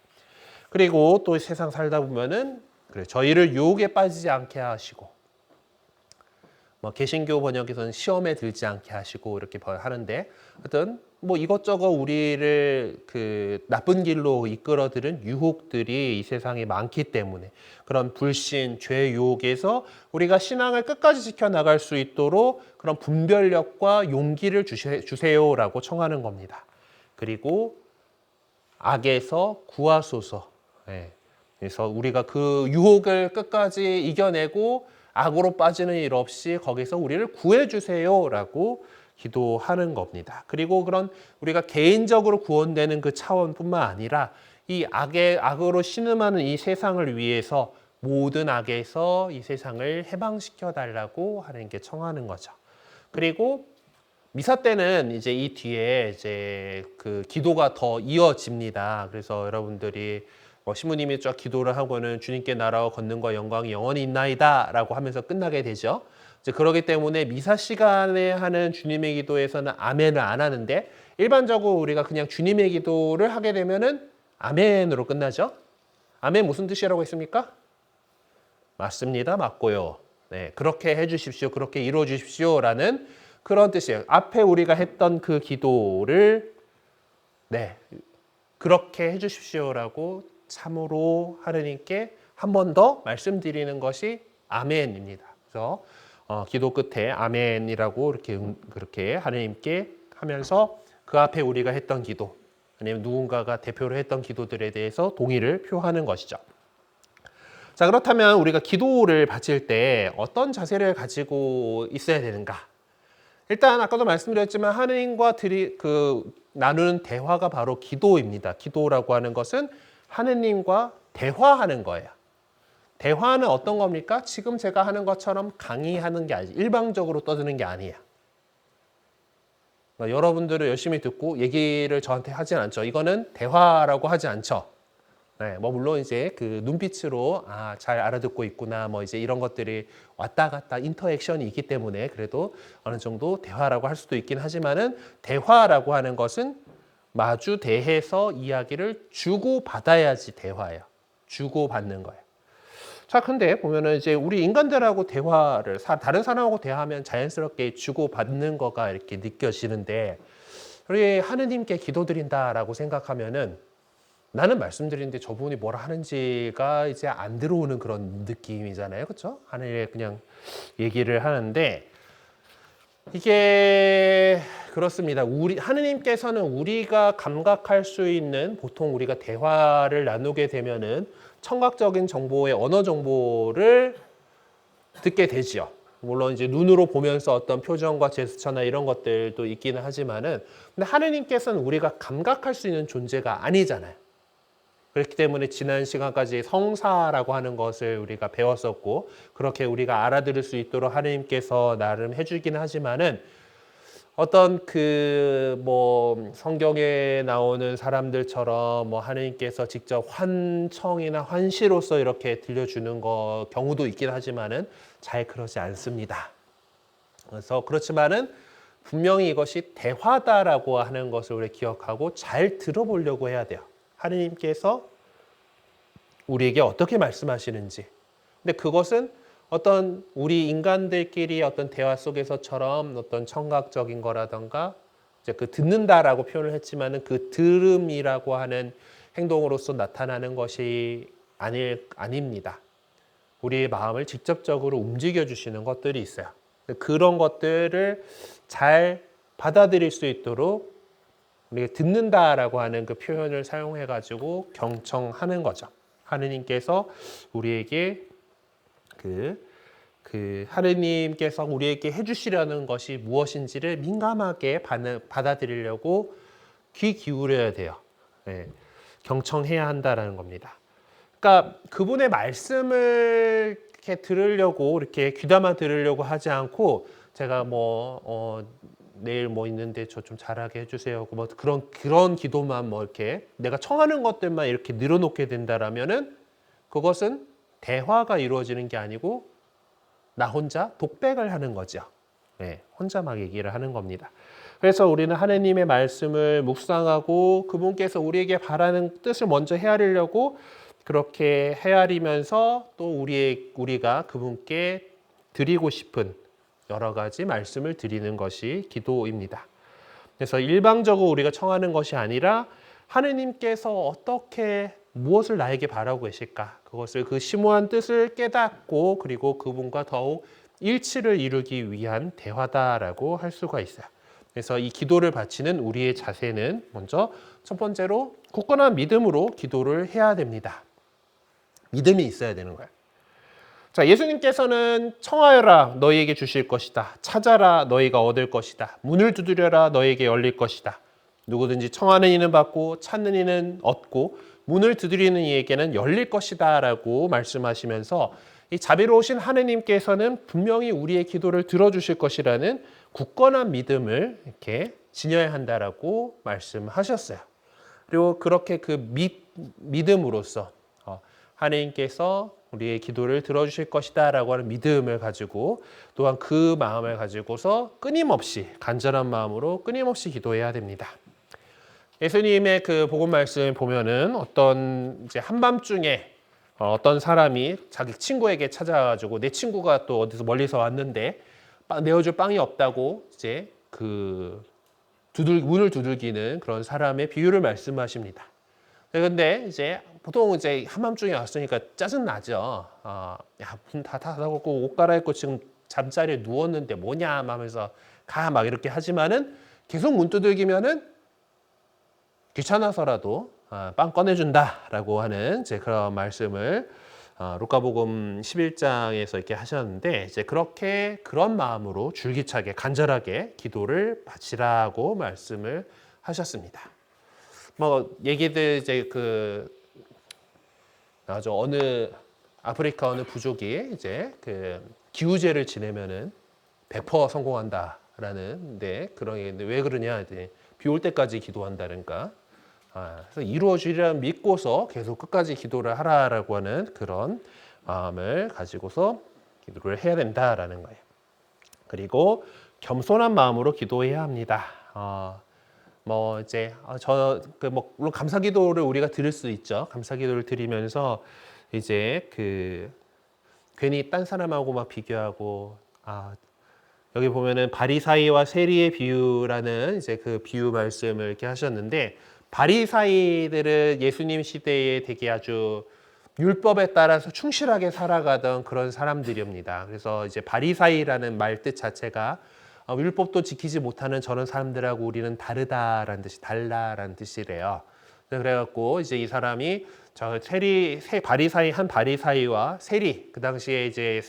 그리고 또 세상 살다 보면은 그래, 저희를 유혹에 빠지지 않게 하시고 뭐 개신교 번역에서는 시험에 들지 않게 하시고 이렇게 하는데 하여튼 뭐 이것저것 우리를 그 나쁜 길로 이끌어들은 유혹들이 이 세상에 많기 때문에 그런 불신, 죄 유혹에서 우리가 신앙을 끝까지 지켜나갈 수 있도록 그런 분별력과 용기를 주세요라고 청하는 겁니다. 그리고 악에서 구하소서. 예. 그래서 우리가 그 유혹을 끝까지 이겨내고 악으로 빠지는 일 없이 거기서 우리를 구해주세요라고 기도하는 겁니다. 그리고 그런 우리가 개인적으로 구원되는 그 차원뿐만 아니라 이 악으로 신음하는 이 세상을 위해서 모든 악에서 이 세상을 해방시켜 달라고 하는 게 청하는 거죠. 그리고 미사 때는 이제 이 뒤에 이제 그 기도가 더 이어집니다. 그래서 여러분들이 신부님이 쫙 기도를 하고는 주님께 나라와 권능과 영광이 영원히 있나이다라고 하면서 끝나게 되죠. 이제 그러기 때문에 미사 시간에 하는 주님의 기도에서는 아멘을 안 하는데 일반적으로 우리가 그냥 주님의 기도를 하게 되면은 아멘으로 끝나죠. 아멘 무슨 뜻이라고 했습니까? 맞습니다. 맞고요. 네, 그렇게 해주십시오. 그렇게 이루어 주십시오라는 그런 뜻이에요. 앞에 우리가 했던 그 기도를 네, 그렇게 해주십시오라고 참으로 하느님께 한 번 더 말씀드리는 것이 아멘입니다. 그래서 기도 끝에 아멘이라고 이렇게 그렇게 하느님께 하면서 그 앞에 우리가 했던 기도 아니면 누군가가 대표로 했던 기도들에 대해서 동의를 표하는 것이죠. 자, 그렇다면 우리가 기도를 바칠 때 어떤 자세를 가지고 있어야 되는가? 일단 아까도 말씀드렸지만 하느님과 나누는 대화가 바로 기도입니다. 기도라고 하는 것은 하느님과 대화하는 거예요. 대화는 어떤 겁니까? 지금 제가 하는 것처럼 강의하는 게 아니지. 일방적으로 떠드는 게 아니에요. 그러니까 여러분들은 열심히 듣고 얘기를 저한테 하진 않죠. 이거는 대화라고 하지 않죠. 네, 뭐 물론 이제 그 눈빛으로 잘 알아듣고 있구나 뭐 이제 이런 것들이 왔다 갔다 인터액션이 있기 때문에 그래도 어느 정도 대화라고 할 수도 있긴 하지만은 대화라고 하는 것은 마주 대해서 이야기를 주고 받아야지 대화예요. 주고 받는 거예요. 자, 근데 보면은 이제 우리 인간들하고 대화를 다른 사람하고 대화하면 자연스럽게 주고 받는 거가 이렇게 느껴지는데 우리 하느님께 기도드린다라고 생각하면은 나는 말씀드리는데 저분이 뭐라 하는지가 이제 안 들어오는 그런 느낌이잖아요. 그렇죠? 하느님에 그냥 얘기를 하는데 이게 그렇습니다. 하느님께서는 우리가 감각할 수 있는 보통 우리가 대화를 나누게 되면은 청각적인 정보의 언어 정보를 듣게 되지요. 물론 이제 눈으로 보면서 어떤 표정과 제스처나 이런 것들도 있기는 하지만은 근데 하느님께서는 우리가 감각할 수 있는 존재가 아니잖아요. 그렇기 때문에 지난 시간까지 성사라고 하는 것을 우리가 배웠었고 그렇게 우리가 알아들을 수 있도록 하느님께서 나름 해주기는 하지만은 어떤 성경에 나오는 사람들처럼 하느님께서 직접 환청이나 환시로서 이렇게 들려주는 경우도 있긴 하지만은 잘 그러지 않습니다. 그래서 그렇지만은 분명히 이것이 대화다라고 하는 것을 우리 기억하고 잘 들어보려고 해야 돼요. 하느님께서 우리에게 어떻게 말씀하시는지. 근데 그것은 어떤 우리 인간들끼리 어떤 대화 속에서처럼 어떤 청각적인 거라던가 이제 그 듣는다라고 표현을 했지만은 그 들음이라고 하는 행동으로서 나타나는 것이 아닙니다. 우리의 마음을 직접적으로 움직여 주시는 것들이 있어요. 그런 것들을 잘 받아들일 수 있도록 우리가 듣는다라고 하는 그 표현을 사용해 가지고 경청하는 거죠. 하느님께서 우리에게 하느님께서 우리에게 해주시려는 것이 무엇인지를 민감하게 받아들이려고 귀 기울여야 돼요. 네, 경청해야 한다라는 겁니다. 그러니까 그분의 말씀을 이렇게 들으려고 이렇게 귀담아 들으려고 하지 않고 제가 내일 있는데 저 좀 잘하게 해주세요. 그런 기도만 이렇게 내가 청하는 것들만 이렇게 늘어놓게 된다라면은 그것은 대화가 이루어지는 게 아니고 나 혼자 독백을 하는 거죠. 네, 혼자 막 얘기를 하는 겁니다. 그래서 우리는 하느님의 말씀을 묵상하고 그분께서 우리에게 바라는 뜻을 먼저 헤아리려고 그렇게 헤아리면서 또 우리가 그분께 드리고 싶은 여러 가지 말씀을 드리는 것이 기도입니다. 그래서 일방적으로 우리가 청하는 것이 아니라 하느님께서 어떻게 무엇을 나에게 바라고 계실까? 그것을 그 심오한 뜻을 깨닫고 그리고 그분과 더욱 일치를 이루기 위한 대화다라고 할 수가 있어요. 그래서 이 기도를 바치는 우리의 자세는 먼저 첫 번째로 굳건한 믿음으로 기도를 해야 됩니다. 믿음이 있어야 되는 거예요. 자, 예수님께서는 청하여라 너희에게 주실 것이다. 찾아라 너희가 얻을 것이다. 문을 두드려라 너희에게 열릴 것이다. 누구든지 청하는 이는 받고 찾는 이는 얻고 문을 두드리는 이에게는 열릴 것이다 라고 말씀하시면서 이 자비로우신 하느님께서는 분명히 우리의 기도를 들어주실 것이라는 굳건한 믿음을 이렇게 지녀야 한다라고 말씀하셨어요. 그리고 그렇게 그 믿음으로써 하느님께서 우리의 기도를 들어주실 것이다 라고 하는 믿음을 가지고 또한 그 마음을 가지고서 끊임없이 간절한 마음으로 끊임없이 기도해야 됩니다. 예수님의 그 복음 말씀을 보면은 어떤 이제 한밤중에 어떤 사람이 자기 친구에게 찾아가지고 내 친구가 또 어디서 멀리서 왔는데 내어줄 빵이 없다고 이제 그 문을 두들기는 그런 사람의 비유를 말씀하십니다. 그런데 이제 보통 이제 한밤중에 왔으니까 짜증 나죠. 야, 문 다 닫아놓고 옷 갈아입고 지금 잠자리에 누웠는데 뭐냐 하면서 가 막 이렇게 하지만은 계속 문 두들기면은 귀찮아서라도 빵 꺼내준다라고 하는 이제 그런 말씀을 루카복음 11장에서 이렇게 하셨는데 이제 그렇게 그런 마음으로 줄기차게 간절하게 기도를 바치라고 말씀을 하셨습니다. 뭐 얘기들 이제 나죠. 어느 아프리카 어느 부족이 이제 그 기우제를 지내면은 100% 성공한다라는데 그런 얘기인데 왜 그러냐? 비 올 때까지 기도한다니까. 그래서 이루어지리라 믿고서 계속 끝까지 기도를 하라라고 하는 그런 마음을 가지고서 기도를 해야 된다라는 거예요. 그리고 겸손한 마음으로 기도해야 합니다. 뭐 이제 물론 감사기도를 우리가 드릴 수 있죠. 감사기도를 드리면서 이제 괜히 딴 사람하고 막 비교하고 여기 보면은 바리사이와 세리의 비유라는 이제 그 비유 말씀을 이렇게 하셨는데 바리사이들은 예수님 시대에 되게 아주 율법에 따라서 충실하게 살아가던 그런 사람들입니다. 그래서 이제 바리사이라는 말 뜻 자체가 율법도 지키지 못하는 저런 사람들하고 우리는 다르다라는 뜻이 달라라는 뜻이래요. 그래갖고 이제 이 사람이 한 바리사이와 세리 그 당시에 이제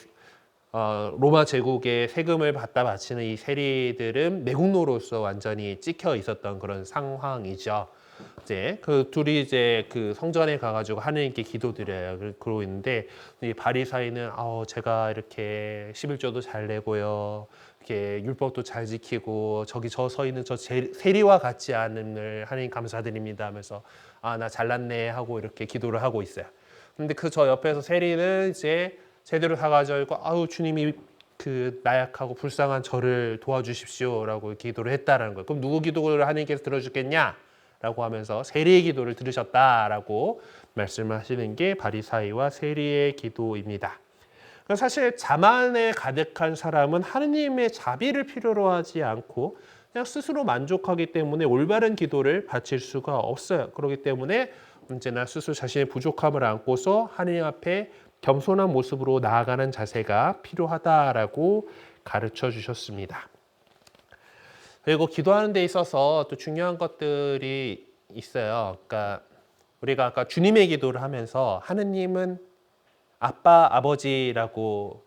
로마 제국의 세금을 받다 바치는 이 세리들은 매국노로서 완전히 찍혀 있었던 그런 상황이죠. 이제 그 둘이 이제 그 성전에 가가지고 하느님께 기도드려요. 그러고 있는데 이 바리사이는 제가 이렇게 11조도 잘 내고요. 이렇게 율법도 잘 지키고 저기 저 서 있는 저 세리와 같지 않음을 하느님 감사드립니다 하면서 나 잘났네 하고 이렇게 기도를 하고 있어요. 근데 저 옆에서 세리는 이제 제대로 사가지고 주님이 그 나약하고 불쌍한 저를 도와주십시오라고 기도를 했다라는 거예요. 그럼 누구 기도를 하느님께서 들어주겠냐? 라고 하면서 세리의 기도를 들으셨다라고 말씀하시는 게 바리사이와 세리의 기도입니다. 사실 자만에 가득한 사람은 하느님의 자비를 필요로 하지 않고 그냥 스스로 만족하기 때문에 올바른 기도를 바칠 수가 없어요. 그렇기 때문에 언제나 스스로 자신의 부족함을 안고서 하느님 앞에 겸손한 모습으로 나아가는 자세가 필요하다라고 가르쳐 주셨습니다. 그리고 기도하는 데 있어서 또 중요한 것들이 있어요. 그러니까 우리가 아까 주님의 기도를 하면서 하느님은 아빠, 아버지라고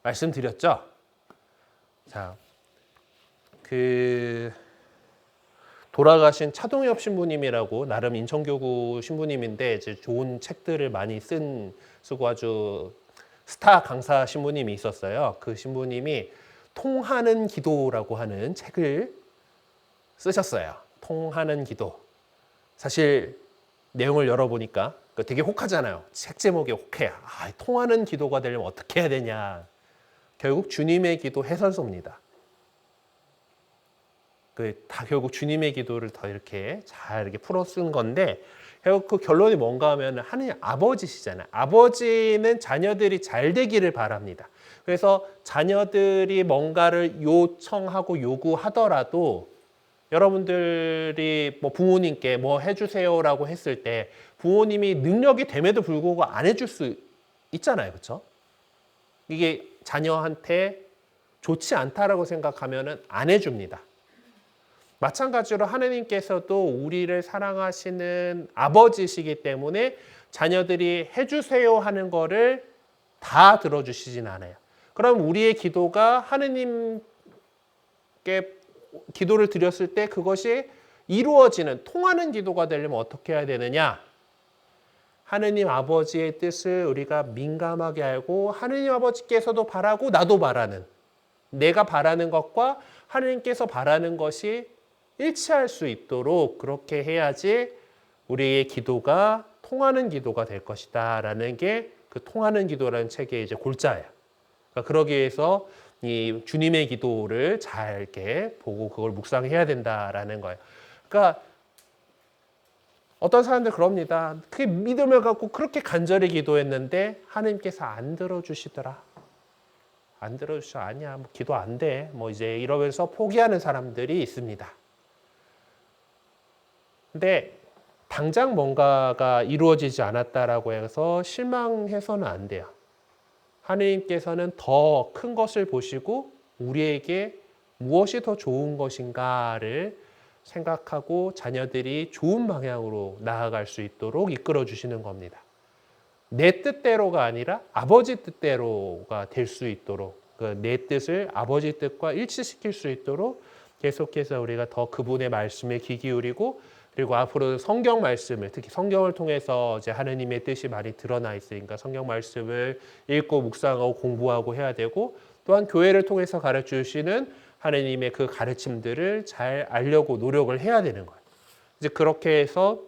말씀드렸죠. 자, 돌아가신 차동엽 신부님이라고 나름 인천교구 신부님인데 이제 좋은 책들을 많이 쓰고 아주 스타 강사 신부님이 있었어요. 그 신부님이 통하는 기도라고 하는 책을 쓰셨어요. 통하는 기도. 사실 내용을 열어보니까 되게 혹하잖아요. 책 제목이 혹해요. 통하는 기도가 되려면 어떻게 해야 되냐. 결국 주님의 기도 해설서입니다. 다 결국 주님의 기도를 더 이렇게 잘 이렇게 풀어 쓴 건데, 결국 그 결론이 뭔가 하면 하느님 아버지시잖아요. 아버지는 자녀들이 잘 되기를 바랍니다. 그래서 자녀들이 뭔가를 요청하고 요구하더라도 여러분들이 뭐 부모님께 뭐 해주세요라고 했을 때 부모님이 능력이 됨에도 불구하고 안 해줄 수 있잖아요. 그렇죠? 이게 자녀한테 좋지 않다라고 생각하면 안 해줍니다. 마찬가지로 하느님께서도 우리를 사랑하시는 아버지시기 때문에 자녀들이 해주세요 하는 거를 다 들어주시진 않아요. 그럼 우리의 기도가 하느님께 기도를 드렸을 때 그것이 이루어지는, 통하는 기도가 되려면 어떻게 해야 되느냐? 하느님 아버지의 뜻을 우리가 민감하게 알고 하느님 아버지께서도 바라고 나도 바라는, 내가 바라는 것과 하느님께서 바라는 것이 일치할 수 있도록 그렇게 해야지 우리의 기도가 통하는 기도가 될 것이다 라는 게 그 통하는 기도라는 책의 이제 골자예요. 그러니까 그러기 위해서 이 주님의 기도를 잘 이렇게 보고 그걸 묵상해야 된다라는 거예요. 그러니까 어떤 사람들 그럽니다. 그 믿음을 갖고 그렇게 간절히 기도했는데 하느님께서 안 들어주시더라. 안 들어주셔. 아니야. 뭐 기도 안 돼. 뭐 이제 이러면서 포기하는 사람들이 있습니다. 근데 당장 뭔가가 이루어지지 않았다라고 해서 실망해서는 안 돼요. 하느님께서는 더 큰 것을 보시고 우리에게 무엇이 더 좋은 것인가를 생각하고 자녀들이 좋은 방향으로 나아갈 수 있도록 이끌어 주시는 겁니다. 내 뜻대로가 아니라 아버지 뜻대로가 될 수 있도록, 내 뜻을 아버지 뜻과 일치시킬 수 있도록 계속해서 우리가 더 그분의 말씀에 귀 기울이고, 그리고 앞으로 성경 말씀을, 특히 성경을 통해서 이제 하느님의 뜻이 많이 드러나 있으니까 성경 말씀을 읽고 묵상하고 공부하고 해야 되고, 또한 교회를 통해서 가르쳐 주시는 하느님의 그 가르침들을 잘 알려고 노력을 해야 되는 거예요. 이제 그렇게 해서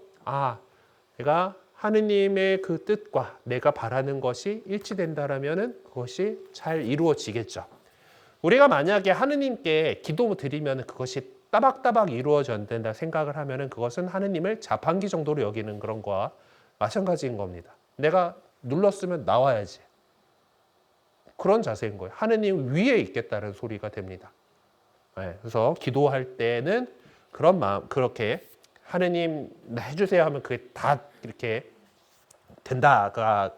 내가 하느님의 그 뜻과 내가 바라는 것이 일치된다라면은 그것이 잘 이루어지겠죠. 우리가 만약에 하느님께 기도 드리면 그것이 따박따박 이루어진다 생각을 하면은 그것은 하느님을 자판기 정도로 여기는 그런 거와 마찬가지인 겁니다. 내가 눌렀으면 나와야지. 그런 자세인 거예요. 하느님 위에 있겠다는 소리가 됩니다. 네, 그래서 기도할 때는 그런 마음, 그렇게 하느님 해주세요 하면 그게 다 이렇게 된다가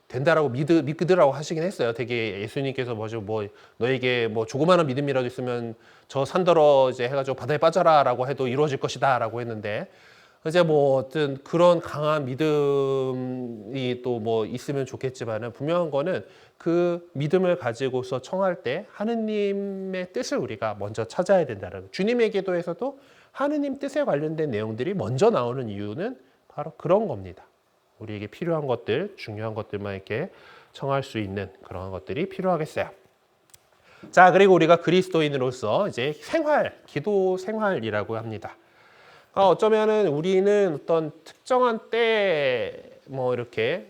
된다라고 믿으라고 하시긴 했어요. 되게 예수님께서 뭐 너에게 뭐 조그마한 믿음이라도 있으면 저 산더러 이제 해가지고 바다에 빠져라라고 해도 이루어질 것이다라고 했는데, 이제 뭐 어떤 그런 강한 믿음이 또 뭐 있으면 좋겠지만은 분명한 거는 그 믿음을 가지고서 청할 때 하느님의 뜻을 우리가 먼저 찾아야 된다는, 주님의 기도에서도 하느님 뜻에 관련된 내용들이 먼저 나오는 이유는 바로 그런 겁니다. 우리에게 필요한 것들, 중요한 것들만 이렇게 청할 수 있는 그런 것들이 필요하겠어요. 자, 그리고 우리가 그리스도인으로서 이제 기도 생활이라고 합니다. 어쩌면은 우리는 어떤 특정한 때 뭐 이렇게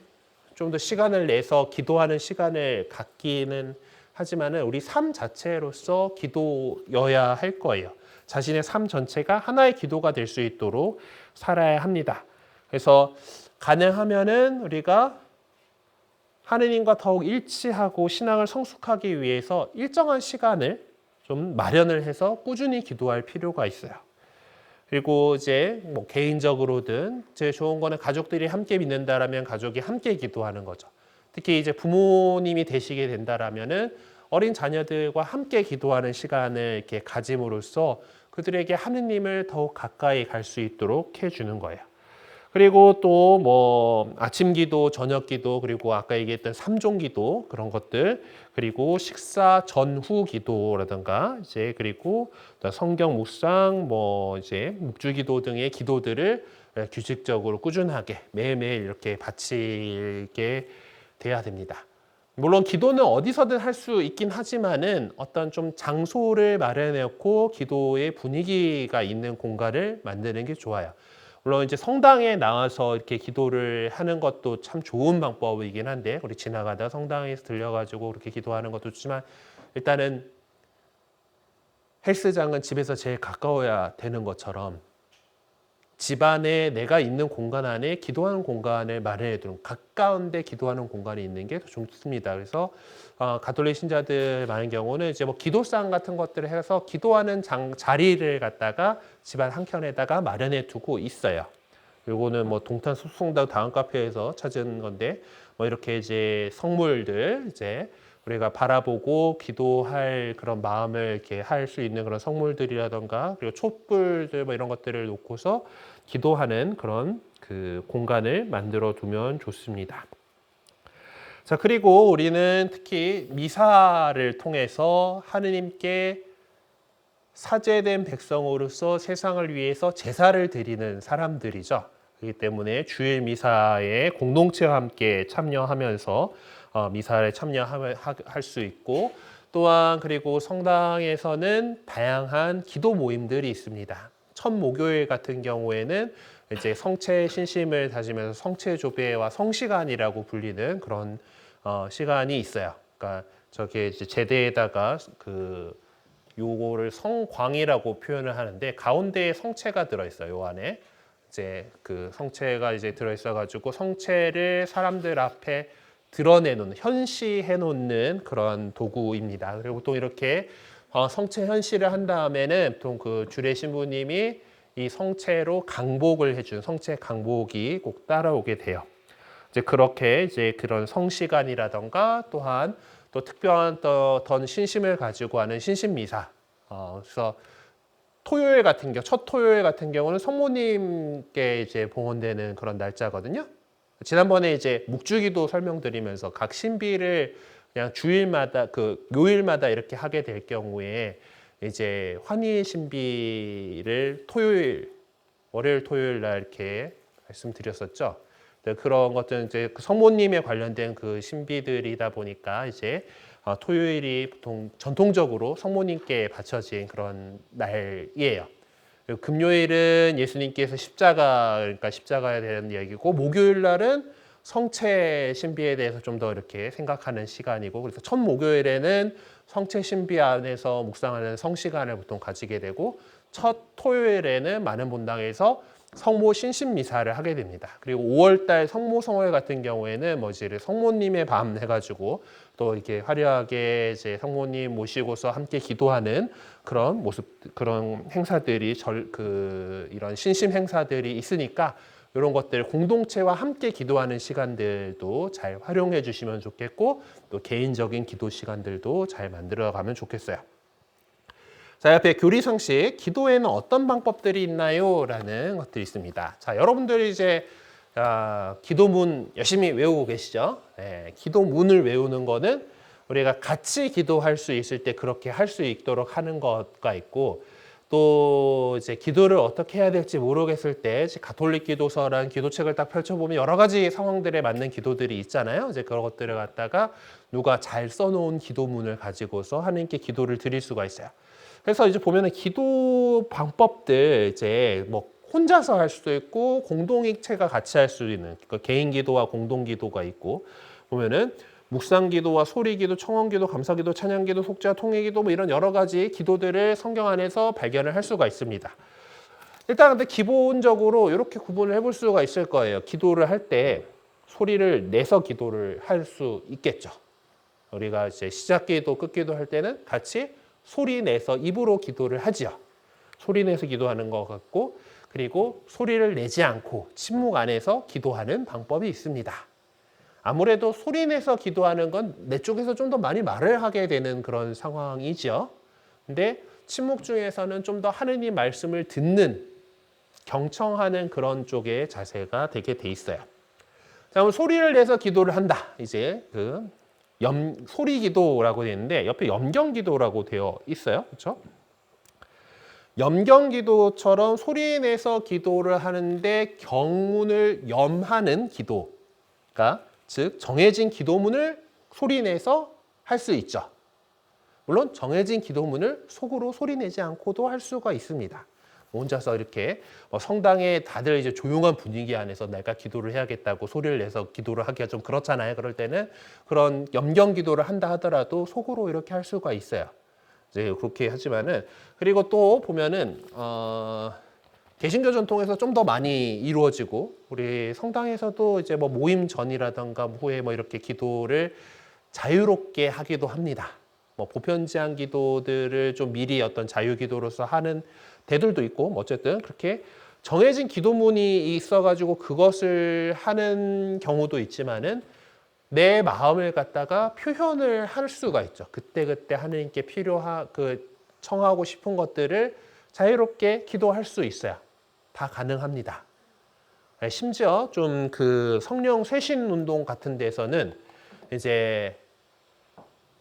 좀 더 시간을 내서 기도하는 시간을 갖기는 하지만은 우리 삶 자체로서 기도여야 할 거예요. 자신의 삶 전체가 하나의 기도가 될 수 있도록 살아야 합니다. 그래서 가능하면은 우리가 하느님과 더욱 일치하고 신앙을 성숙하기 위해서 일정한 시간을 좀 마련을 해서 꾸준히 기도할 필요가 있어요. 그리고 이제 뭐 개인적으로든 제일 좋은 거는 가족들이 함께 믿는다라면 가족이 함께 기도하는 거죠. 특히 이제 부모님이 되시게 된다라면은 어린 자녀들과 함께 기도하는 시간을 이렇게 가짐으로써 그들에게 하느님을 더욱 가까이 갈 수 있도록 해주는 거예요. 그리고 또 뭐 아침 기도, 저녁 기도, 그리고 아까 얘기했던 삼종 기도 그런 것들, 그리고 식사 전후 기도라든가 이제 그리고 성경 묵상, 뭐 이제 묵주 기도 등의 기도들을 규칙적으로 꾸준하게 매일매일 이렇게 바치게 돼야 됩니다. 물론 기도는 어디서든 할 수 있긴 하지만은 어떤 좀 장소를 마련해놓고 기도의 분위기가 있는 공간을 만드는 게 좋아요. 물론 이제 성당에 나와서 이렇게 기도를 하는 것도 참 좋은 방법이긴 한데, 우리 지나가다 성당에서 들려가지고 그렇게 기도하는 것도 좋지만 일단은 헬스장은 집에서 제일 가까워야 되는 것처럼 집안에 내가 있는 공간 안에 기도하는 공간을 마련해 두는 가까운데 기도하는 공간이 있는 게 더 좋습니다. 그래서 가톨릭 신자들 많은 경우는 이제 뭐 기도상 같은 것들을 해서 기도하는 자리를 갖다가 집안 한켠에다가 마련해 두고 있어요. 요거는 뭐 동탄 숲송당 다음 카페에서 찾은 건데 뭐 이렇게 이제 성물들 이제 우리가 바라보고 기도할 그런 마음을 이렇게 할 수 있는 그런 성물들이라던가 그리고 촛불들 뭐 이런 것들을 놓고서 기도하는 그런 그 공간을 만들어 두면 좋습니다. 자, 그리고 우리는 특히 미사를 통해서 하느님께 사죄된 백성으로서 세상을 위해서 제사를 드리는 사람들이죠. 그렇기 때문에 주일 미사에 공동체와 함께 참여하면서 미사에 참여할 수 있고 또한 그리고 성당에서는 다양한 기도 모임들이 있습니다. 첫 목요일 같은 경우에는 이제 성체 신심을 다지면서 성체 조배와 성시간이라고 불리는 그런 시간이 있어요. 그러니까 저게 이제 제대에다가 그 요거를 성광이라고 표현을 하는데 가운데에 성체가 들어있어요. 요 안에 이제 그 성체가 이제 들어있어가지고 성체를 사람들 앞에 드러내놓는 현시해놓는 그런 도구입니다. 그리고 또 이렇게 성체 현시를 한 다음에는 또 그 주례 신부님이 이 성체로 강복을 해준 성체 강복이 꼭 따라오게 돼요. 이제 그렇게 이제 그런 성시간이라던가 또한 또 특별한 어떤 신심을 가지고 하는 신심미사. 그래서 토요일 같은 경우, 첫 토요일 같은 경우는 성모님께 이제 봉헌되는 그런 날짜거든요. 지난번에 이제 묵주기도 설명드리면서 각 신비를 그냥 주일마다 그 요일마다 이렇게 하게 될 경우에 이제 환희 신비를 토요일, 월요일, 토요일 날 이렇게 말씀드렸었죠. 그런 것들은 이제 성모님에 관련된 그 신비들이다 보니까 이제 토요일이 보통 전통적으로 성모님께 바쳐진 그런 날이에요. 그리고 금요일은 예수님께서 그러니까 십자가에 대한 얘기고 목요일 날은 성체 신비에 대해서 좀 더 이렇게 생각하는 시간이고 그래서 첫 목요일에는 성체 신비 안에서 묵상하는 성시간을 보통 가지게 되고 첫 토요일에는 많은 본당에서 성모 신심 미사를 하게 됩니다. 그리고 5월달 성모성월 같은 경우에는 뭐지 성모님의 밤 해가지고 또 이렇게 화려하게 이제 성모님 모시고서 함께 기도하는 그런 모습, 그런 행사들이 이런 신심 행사들이 있으니까 이런 것들 공동체와 함께 기도하는 시간들도 잘 활용해 주시면 좋겠고 또 개인적인 기도 시간들도 잘 만들어 가면 좋겠어요. 자, 옆에 교리상식, 기도에는 어떤 방법들이 있나요? 라는 것들이 있습니다. 자, 여러분들이 이제 기도문 열심히 외우고 계시죠? 네, 기도문을 외우는 거는 우리가 같이 기도할 수 있을 때 그렇게 할 수 있도록 하는 것과 있고 또 이제 기도를 어떻게 해야 될지 모르겠을 때 가톨릭 기도서라는 기도책을 딱 펼쳐보면 여러 가지 상황들에 맞는 기도들이 있잖아요. 이제 그런 것들을 갖다가 누가 잘 써놓은 기도문을 가지고서 하나님께 기도를 드릴 수가 있어요. 그래서 이제 보면은 기도 방법들 이제 뭐 혼자서 할 수도 있고 공동체가 같이 할 수도 있는 그러니까 개인 기도와 공동 기도가 있고 보면은 묵상 기도와 소리 기도, 청원 기도, 감사 기도, 찬양 기도, 속죄와 통회 기도 뭐 이런 여러 가지 기도들을 성경 안에서 발견을 할 수가 있습니다. 일단 근데 기본적으로 이렇게 구분을 해볼 수가 있을 거예요. 기도를 할 때 소리를 내서 기도를 할 수 있겠죠. 우리가 이제 시작 기도, 끝 기도 할 때는 같이 소리 내서 입으로 기도를 하지요. 소리 내서 기도하는 것 같고 그리고 소리를 내지 않고 침묵 안에서 기도하는 방법이 있습니다. 아무래도 소리 내서 기도하는 건 내 쪽에서 좀 더 많이 말을 하게 되는 그런 상황이죠. 근데 침묵 중에서는 좀 더 하느님 말씀을 듣는 경청하는 그런 쪽의 자세가 되게 돼 있어요. 자, 그럼 소리를 내서 기도를 한다. 이제 그 소리 기도라고 되어 있는데 옆에 염경 기도라고 되어 있어요. 그렇죠? 염경 기도처럼 소리 내서 기도를 하는데 경문을 염하는 기도가 즉 정해진 기도문을 소리 내서 할 수 있죠. 물론 정해진 기도문을 속으로 소리 내지 않고도 할 수가 있습니다. 혼자서 이렇게 성당에 다들 이제 조용한 분위기 안에서 내가 기도를 해야겠다고 소리를 내서 기도를 하기가 좀 그렇잖아요. 그럴 때는 그런 염경 기도를 한다 하더라도 속으로 이렇게 할 수가 있어요. 이제 그렇게 하지만은 그리고 또 보면은 개신교 전통에서 좀 더 많이 이루어지고 우리 성당에서도 이제 뭐 모임 전이라든가 후에 뭐 이렇게 기도를 자유롭게 하기도 합니다. 뭐 보편제한 기도들을 좀 미리 어떤 자유 기도로서 하는 데들도 있고 뭐 어쨌든 그렇게 정해진 기도문이 있어가지고 그것을 하는 경우도 있지만은 내 마음을 갖다가 표현을 할 수가 있죠. 그때그때 하느님께 청하고 싶은 것들을 자유롭게 기도할 수 있어요. 다 가능합니다. 심지어 좀 그 성령 쇄신 운동 같은 데서는 이제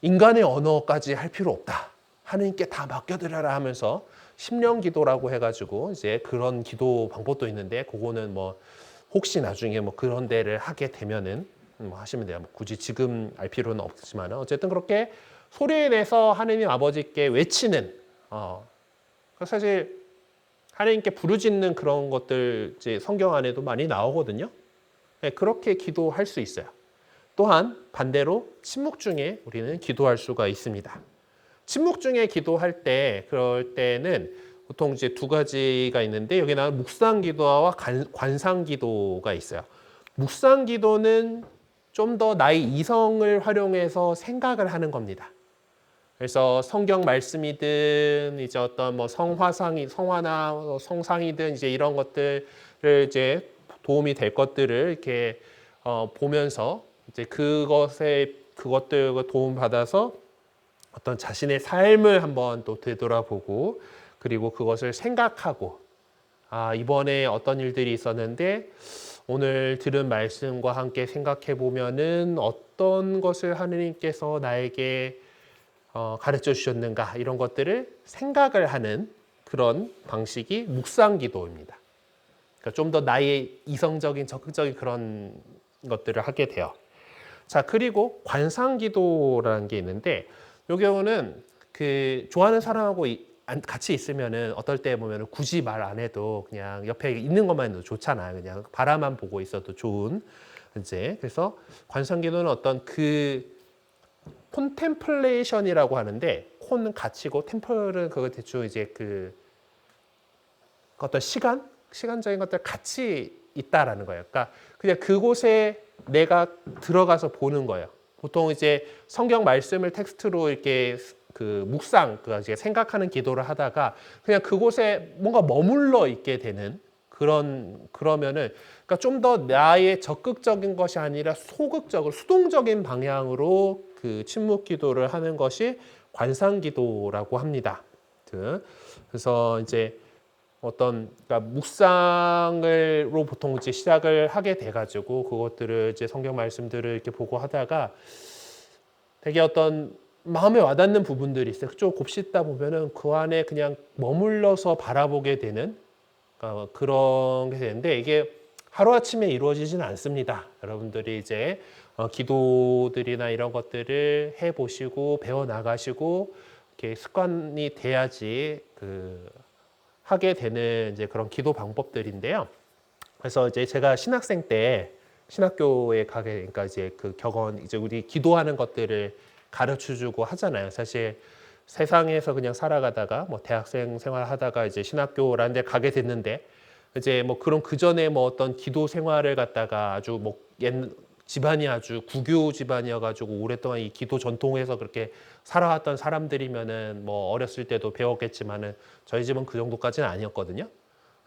인간의 언어까지 할 필요 없다. 하느님께 다 맡겨드려라 하면서 심령 기도라고 해가지고 이제 그런 기도 방법도 있는데 그거는 뭐 혹시 나중에 뭐 그런 데를 하게 되면은 뭐 하시면 돼요. 뭐 굳이 지금 알 필요는 없지만 어쨌든 그렇게 소리 내서 하느님 아버지께 외치는 사실 하느님께 부르짖는 그런 것들 이제 성경 안에도 많이 나오거든요. 네, 그렇게 기도할 수 있어요. 또한 반대로 침묵 중에 우리는 기도할 수가 있습니다. 침묵 중에 기도할 때 그럴 때는 보통 이제 두 가지가 있는데 여기 나온 묵상 기도와 관상 기도가 있어요. 묵상 기도는 좀 더 나의 이성을 활용해서 생각을 하는 겁니다. 그래서 성경 말씀이든 이제 어떤 뭐 성화나 성상이든 이제 이런 것들을 이제 도움이 될 것들을 이렇게 보면서 이제 그것들과 도움 받아서 어떤 자신의 삶을 한번 또 되돌아보고 그리고 그것을 생각하고 이번에 어떤 일들이 있었는데 오늘 들은 말씀과 함께 생각해 보면은 어떤 것을 하느님께서 나에게 가르쳐 주셨는가 이런 것들을 생각을 하는 그런 방식이 묵상 기도입니다. 그러니까 좀 더 나의 이성적인 적극적인 그런 것들을 하게 돼요. 자, 그리고 관상 기도라는 게 있는데 이 경우는 그 좋아하는 사람하고 같이 있으면은 어떨 때 보면은 굳이 말 안 해도 그냥 옆에 있는 것만 해도 좋잖아요. 그냥 바라만 보고 있어도 좋은 이제 그래서 관상 기도는 어떤 그 콘템플레이션이라고 하는데 콘은 가치고 템플은 그거 대충 이제 그 어떤 시간적인 것들 같이 있다라는 거예요. 그러니까 그냥 그곳에 내가 들어가서 보는 거예요. 보통 이제 성경 말씀을 텍스트로 이렇게 그 묵상, 이제 생각하는 기도를 하다가 그냥 그곳에 뭔가 머물러 있게 되는 그러면은 그러니까 좀 더 나의 적극적인 것이 아니라 수동적인 방향으로 그 침묵 기도를 하는 것이 관상 기도라고 합니다. 그래서 이제 그러니까 묵상으로 보통 이제 시작을 하게 돼가지고 그것들을 이제 성경 말씀들을 이렇게 보고 하다가 되게 어떤 마음에 와닿는 부분들이 있어요. 좀 곱씹다 보면은 그 안에 그냥 머물러서 바라보게 되는 그런 게 되는데 이게 하루아침에 이루어지지는 않습니다. 여러분들이 이제 기도들이나 이런 것들을 해보시고 배워나가시고 이렇게 습관이 돼야지 하게 되는 이제 그런 기도 방법들인데요. 그래서 이제 제가 신학생 때 신학교에 가게 그러니까 이제 그 격언 이제 우리 기도하는 것들을 가르쳐 주고 하잖아요. 사실 세상에서 그냥 살아가다가 뭐 대학생 생활하다가 이제 신학교라는 데 가게 됐는데 이제 뭐 그런 그 전에 뭐 어떤 기도 생활을 갖다가 아주 뭐 집안이 아주 구교 집안이어가지고 오랫동안 이 기도 전통에서 그렇게 살아왔던 사람들이면은 뭐 어렸을 때도 배웠겠지만은 저희 집은 그 정도까지는 아니었거든요.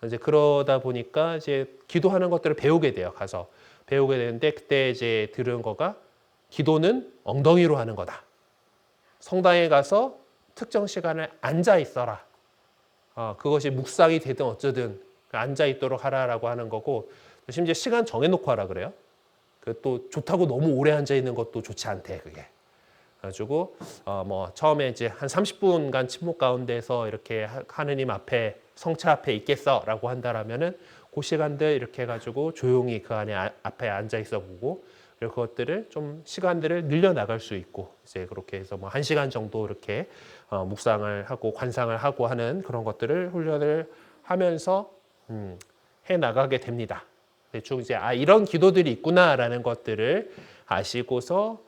이제 그러다 보니까 이제 기도하는 것들을 배우게 돼요. 가서 배우게 되는데 그때 이제 들은 거가 기도는 엉덩이로 하는 거다. 성당에 가서 특정 시간을 앉아 있어라. 그것이 묵상이 되든 어쩌든 앉아 있도록 하라라고 하는 거고 심지어 시간 정해놓고 하라 그래요. 또 좋다고 너무 오래 앉아 있는 것도 좋지 않대 그게. 그래가지고 뭐 처음에 이제 한 30분간 침묵 가운데서 이렇게 하느님 앞에 성체 앞에 있겠어라고 한다라면은 그 시간들 이렇게 해가지고 조용히 그 안에 앞에 앉아 있어 보고 그리고 그것들을 좀 시간들을 늘려 나갈 수 있고 이제 그렇게 해서 뭐 1시간 정도 이렇게 묵상을 하고 관상을 하고 하는 그런 것들을 훈련을 하면서 해 나가게 됩니다. 대충 이제 이런 기도들이 있구나라는 것들을 아시고서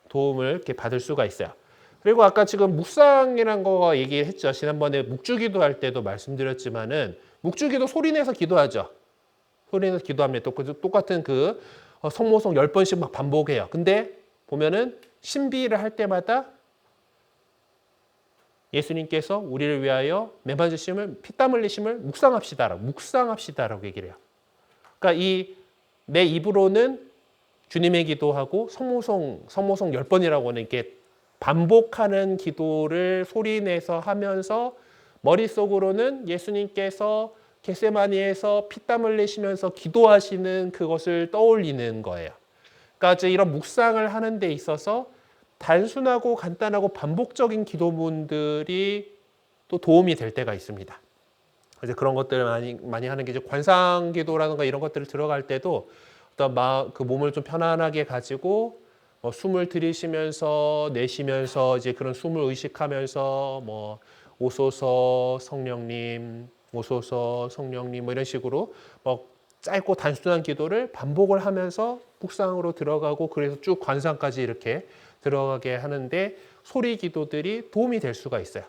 도움을 이렇게 받을 수가 있어요. 그리고 아까 지금 묵상이란 거 얘기했죠. 지난번에 묵주기도 할 때도 말씀드렸지만은 묵주기도 소리내서 기도하죠. 소리내서 기도합니다. 똑같은 그 성모성 10번씩 막 반복해요. 근데 보면은 신비를 할 때마다 예수님께서 우리를 위하여 매맞으심을 피땀 흘리심을 묵상합시다라고 얘기를 해요. 그러니까 이 내 입으로는 주님의 기도하고 성모성 10번이라고 하는 이렇게 반복하는 기도를 소리내서 하면서 머릿속으로는 예수님께서 겟세마니에서 피땀 흘리시면서 기도하시는 그것을 떠올리는 거예요. 그러니까 이제 이런 묵상을 하는 데 있어서 단순하고 간단하고 반복적인 기도문들이 또 도움이 될 때가 있습니다. 이제 그런 것들을 많이 하는 게 이제 관상 기도라든가 이런 것들을 들어갈 때도 어떤 그 몸을 좀 편안하게 가지고 숨을 들이쉬면서 내쉬면서 이제 그런 숨을 의식하면서 뭐 오소서 성령님 뭐 이런 식으로 뭐 짧고 단순한 기도를 반복을 하면서 묵상으로 들어가고 그래서 쭉 관상까지 이렇게 들어가게 하는데 소리 기도들이 도움이 될 수가 있어요.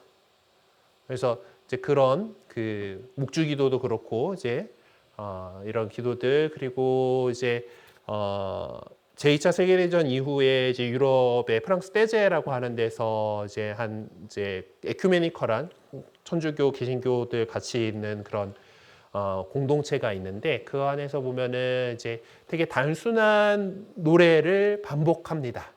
그래서 이제 그런 그 묵주 기도도 그렇고 이제 이런 기도들 그리고 이제 제2차 세계대전 이후에 이제 유럽의 프랑스 떼제라고 하는 데서 이제 에큐메니컬한 천주교, 개신교들 같이 있는 그런 공동체가 있는데 그 안에서 보면은 이제 되게 단순한 노래를 반복합니다.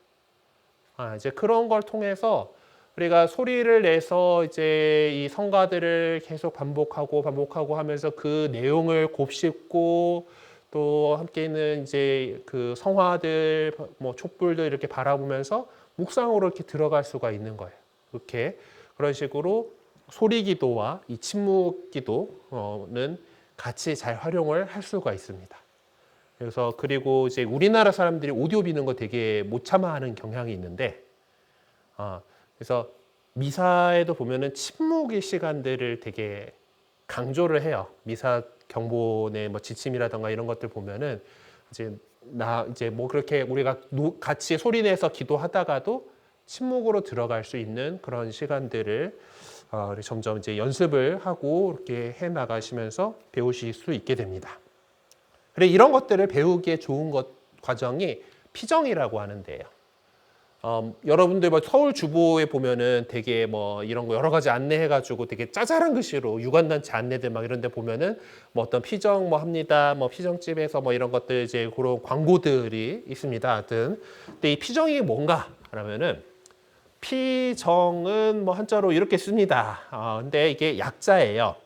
이제 그런 걸 통해서 우리가 소리를 내서 이제 이 성가들을 계속 반복하고 하면서 그 내용을 곱씹고 또 함께 있는 이제 그 성화들, 뭐 촛불들 이렇게 바라보면서 묵상으로 이렇게 들어갈 수가 있는 거예요. 이렇게 그런 식으로 소리 기도와 이 침묵 기도는 같이 잘 활용을 할 수가 있습니다. 그래서 그리고 이제 우리나라 사람들이 오디오 비는 거 되게 못 참아하는 경향이 있는데, 그래서 미사에도 보면은 침묵의 시간들을 되게 강조를 해요. 미사 경본의 뭐 지침이라든가 이런 것들 보면은 이제 뭐 그렇게 우리가 같이 소리내서 기도하다가도 침묵으로 들어갈 수 있는 그런 시간들을 점점 이제 연습을 하고 이렇게 해 나가시면서 배우실 수 있게 됩니다. 그래 이런 것들을 배우기에 좋은 과정이 피정이라고 하는데요. 여러분들 뭐 서울 주보에 보면은 되게 뭐 이런 거 여러 가지 안내해가지고 되게 짜잘한 글씨로 유관단체 안내들 막 이런 데 보면은 뭐 어떤 피정 뭐 합니다. 뭐 피정집에서 뭐 이런 것들 이제 그런 광고들이 있습니다. 하여튼. 근데 이 피정이 뭔가 하면은 피정은 뭐 한자로 이렇게 씁니다. 근데 이게 약자예요.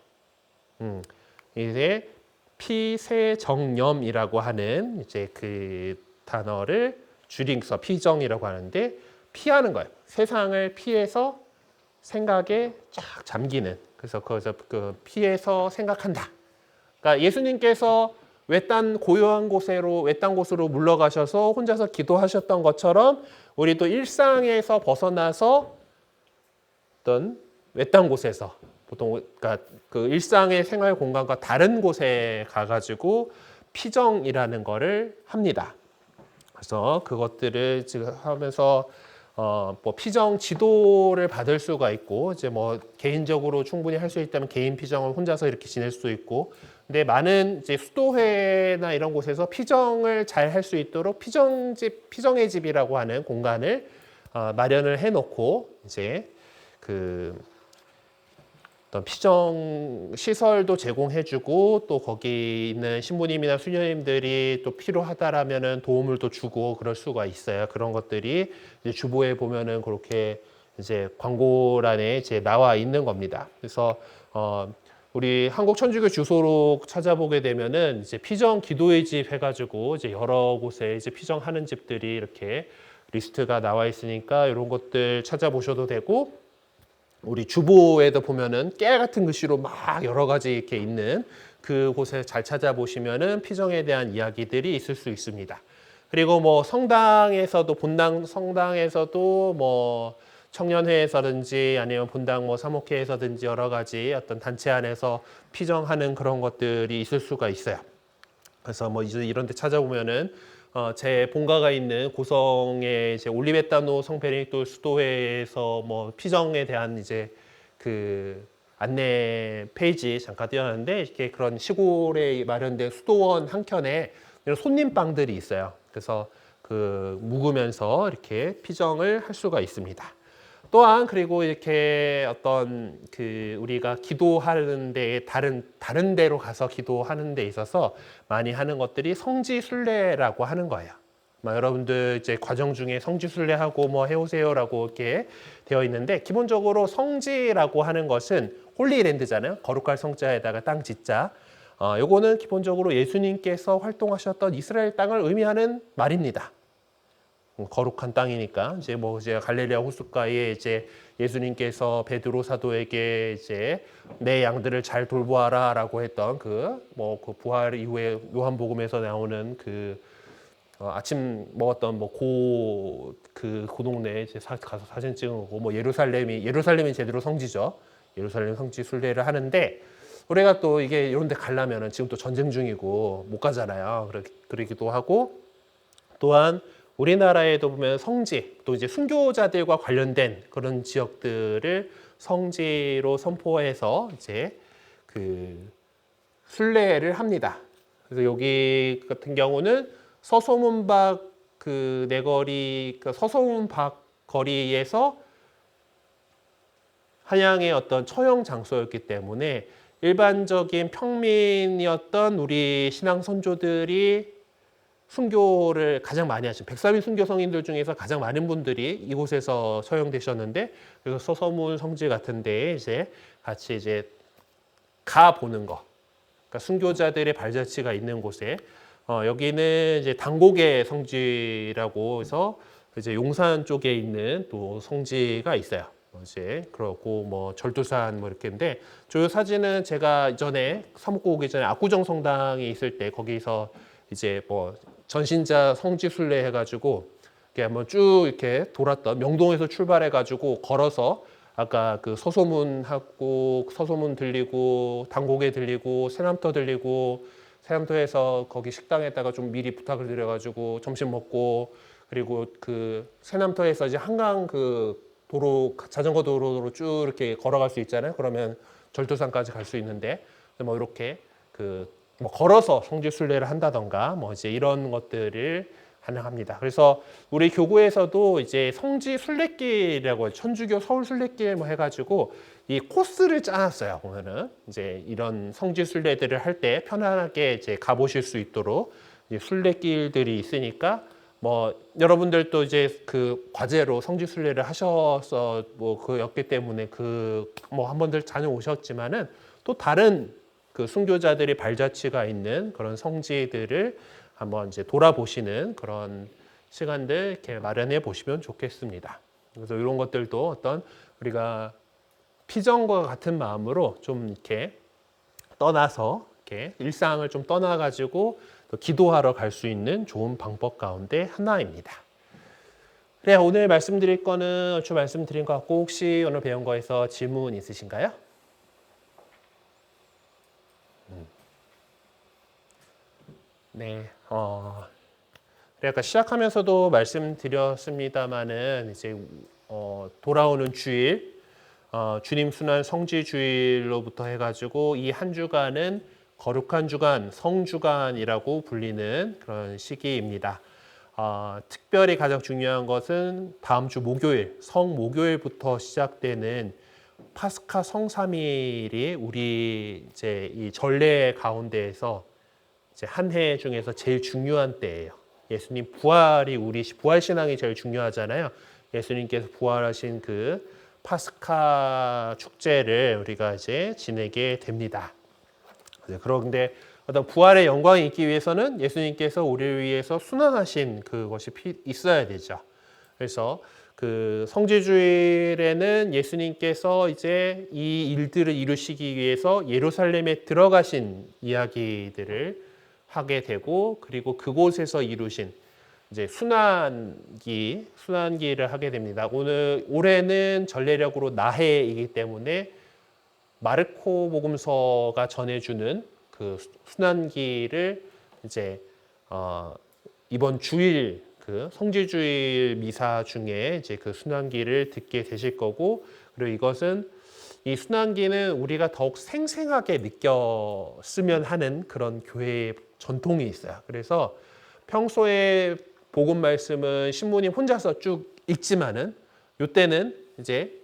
이제 피세정념이라고 하는 이제 그 단어를 줄여서 피정이라고 하는데 피하는 거예요. 세상을 피해서 생각에 쫙 잠기는. 그래서 거기서 그 피해서 생각한다. 그러니까 예수님께서 외딴 곳으로 물러가셔서 혼자서 기도하셨던 것처럼 우리도 일상에서 벗어나서 어떤 외딴 곳에서 보통 그러니까 그 일상의 생활 공간과 다른 곳에 가가지고 피정이라는 거를 합니다. 그래서 그것들을 지금 하면서 뭐 피정 지도를 받을 수가 있고 이제 뭐 개인적으로 충분히 할 수 있다면 개인 피정을 혼자서 이렇게 지낼 수 있고 근데 많은 이제 수도회나 이런 곳에서 피정을 잘 할 수 있도록 피정의 집이라고 하는 공간을 마련을 해놓고 이제 그 어떤 피정 시설도 제공해주고 또 거기 있는 신부님이나 수녀님들이 또 필요하다라면은 도움을 또 주고 그럴 수가 있어요. 그런 것들이 이제 주보에 보면은 그렇게 이제 광고란에 이제 나와 있는 겁니다. 그래서 우리 한국 천주교 주소로 찾아보게 되면은 이제 피정 기도의 집 해가지고 이제 여러 곳에 이제 피정하는 집들이 이렇게 리스트가 나와 있으니까 이런 것들 찾아보셔도 되고. 우리 주보에도 보면은 깨 같은 글씨로 막 여러 가지 이렇게 있는 그곳에 잘 찾아보시면은 피정에 대한 이야기들이 있을 수 있습니다. 그리고 뭐 성당에서도 본당 성당에서도 뭐 청년회에서든지 아니면 본당 뭐 사목회에서든지 여러 가지 어떤 단체 안에서 피정하는 그런 것들이 있을 수가 있어요. 그래서 뭐 이제 이런 데 찾아보면은 제 본가가 있는 고성의 이제 올리베타노 성베네딕토 수도회에서 뭐 피정에 대한 이제 그 안내 페이지 잠깐 띄웠는데 이렇게 그런 시골에 마련된 수도원 한켠에 이런 손님방들이 있어요. 그래서 그 묵으면서 이렇게 피정을 할 수가 있습니다. 또한 그리고 이렇게 어떤 그 우리가 기도하는 데 다른 데로 가서 기도하는 데 있어서 많이 하는 것들이 성지 순례라고 하는 거예요. 여러분들 이제 과정 중에 성지 순례하고 뭐 해오세요라고 이렇게 되어 있는데 기본적으로 성지라고 하는 것은 홀리랜드잖아요. 거룩할 성자에다가 땅 짓자. 요거는 기본적으로 예수님께서 활동하셨던 이스라엘 땅을 의미하는 말입니다. 거룩한 땅이니까 이제 갈릴리아 호숫가에 이제 예수님께서 베드로 사도에게 이제 내 양들을 잘 돌보아라라고 했던 그 부활 이후에 요한복음에서 나오는 아침 먹었던 그 동네에 이제 가서 사진 찍은 거 예루살렘이 제대로 성지죠. 예루살렘 성지 순례를 하는데 우리가 또 이게 이런 데 가려면은 지금 또 전쟁 중이고 못 가잖아요. 그러기도 하고 또한 우리나라에도 보면 성지, 또 이제 순교자들과 관련된 그런 지역들을 성지로 선포해서 이제 그 순례를 합니다. 그래서 여기 같은 경우는 서소문박 그 내거리, 서소문박 거리에서 한양의 어떤 처형 장소였기 때문에 일반적인 평민이었던 우리 신앙 선조들이 순교를 가장 많이 하신 103인 순교 성인들 중에서 가장 많은 분들이 이곳에서 처형되셨는데 그래서 서소문 성지 같은 데에 이제 같이 이제 가 보는 거. 그러니까 순교자들의 발자취가 있는 곳에 여기는 이제 당곡의 성지라고 해서 이제 용산 쪽에 있는 또 성지가 있어요. 이제 그렇고 뭐 절두산 뭐 이렇게인데 저 사진은 제가 이전에 사목고 오기 전에 압구정 성당에 있을 때 거기서 이제 뭐 전신자 성지 순례 해가지고 이렇게 한번 쭉 이렇게 돌았던 명동에서 출발해가지고 걸어서 아까 그 서소문하고 서소문 들리고 당곡에 들리고 새남터 들리고 새남터에서 거기 식당에다가 좀 미리 부탁을 드려가지고 점심 먹고 그리고 그 새남터에서 이제 한강 그 도로 자전거 도로로 쭉 이렇게 걸어갈 수 있잖아요. 그러면 절도산까지 갈 수 있는데 뭐 이렇게 뭐 걸어서 성지 순례를 한다던가 뭐 이제 이런 것들을 가능합니다. 그래서 우리 교구에서도 이제 성지 순례길이라고 천주교 서울 순례길 뭐 해가지고 이 코스를 짜놨어요. 보면은 이제 이런 성지 순례들을 할 때 편안하게 이제 가보실 수 있도록 이제 순례길들이 있으니까 뭐 여러분들도 이제 그 과제로 성지 순례를 하셔서 뭐 그였기 때문에 뭐 한 번들 다녀오셨지만은 또 다른 그 순교자들의 발자취가 있는 그런 성지들을 한번 이제 돌아보시는 그런 시간들 이렇게 마련해 보시면 좋겠습니다. 그래서 이런 것들도 어떤 우리가 피정과 같은 마음으로 좀 이렇게 떠나서 이렇게 일상을 좀 떠나가지고 기도하러 갈 수 있는 좋은 방법 가운데 하나입니다. 그래 오늘 말씀드릴 거는 얼추 말씀드린 것 같고 혹시 오늘 배운 거에서 질문 있으신가요? 네, 그러니까 시작하면서도 말씀드렸습니다마는 이제 돌아오는 주일, 주님 순환 성지 주일로부터 해가지고 이 한 주간은 거룩한 주간, 성주간이라고 불리는 그런 시기입니다. 특별히 가장 중요한 것은 다음 주 목요일, 성목요일부터 시작되는 파스카 성삼일이 우리 이제 이 전례 가운데에서 이제 한 해 중에서 제일 중요한 때예요. 예수님 부활이 우리 부활 신앙이 제일 중요하잖아요. 예수님께서 부활하신 그 파스카 축제를 우리가 이제 지내게 됩니다. 그런데 어떤 부활의 영광이 있기 위해서는 예수님께서 우리를 위해서 순환하신 그것이 있어야 되죠. 그래서 그 성지주일에는 예수님께서 이제 이 일들을 이루시기 위해서 예루살렘에 들어가신 이야기들을 하게 되고 그리고 그곳에서 이루신 이제 순환기를 하게 됩니다. 올해는 전례력으로 나해이기 때문에 마르코 복음서가 전해주는 그 순환기를 이제 이번 주일 그 성지주일 미사 중에 이제 그 순환기를 듣게 되실 거고, 그리고 이것은 이 순환기는 우리가 더욱 생생하게 느꼈으면 하는 그런 교회의 전통이 있어요. 그래서 평소에 복음 말씀은 신부님 혼자서 쭉 읽지만은 요때는 이제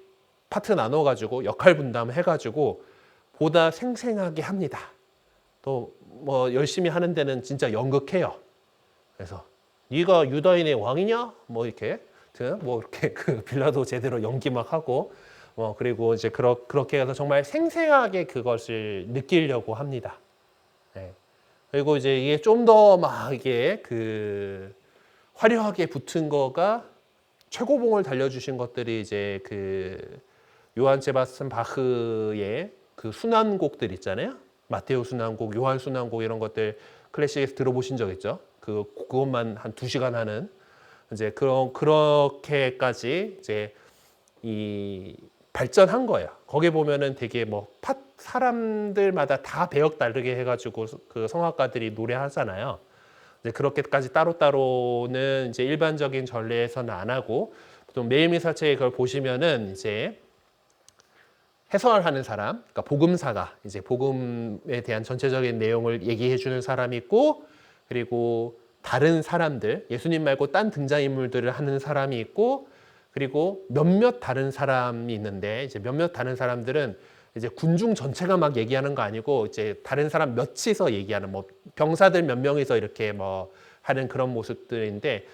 파트 나눠가지고 역할 분담해가지고 보다 생생하게 합니다. 또 뭐 열심히 하는 데는 진짜 연극해요. 그래서 네가 유다인의 왕이냐? 뭐 이렇게 뭐 이렇게 그 빌라도 제대로 연기 막 하고 그리고 이제 그렇게 해서 정말 생생하게 그것을 느끼려고 합니다. 네. 그리고 이제 이게 좀 더 막 이게 그 화려하게 붙은 거가 최고봉을 달려주신 것들이 이제 그 요한 세바스찬 바흐의 그 순환곡들 있잖아요. 마테오 순환곡, 요한 순환곡 이런 것들 클래식에서 들어보신 적 있죠? 그것만 한 2시간 하는 이제 그렇게까지 이제 이 발전한 거예요. 거기 보면은 되게 뭐 사람들마다 다 배역 다르게 해가지고 그 성악가들이 노래하잖아요. 이제 그렇게까지 따로따로는 이제 일반적인 전례에서는 안 하고 보통 매일미사체에 그걸 보시면은 이제 해설하는 사람, 그러니까 복음사가 이제 복음에 대한 전체적인 내용을 얘기해 주는 사람이 있고, 그리고 다른 사람들, 예수님 말고 딴 등장인물들을 하는 사람이 있고, 그리고 몇몇 다른 사람이 있는데 이제 몇몇 다른 사람들은 이제 군중 전체가 막 얘기하는 거 아니고 이제 다른 사람 몇이서 얘기하는 뭐 병사들 몇 명이서 이렇게 뭐 하는 그런 모습들인데,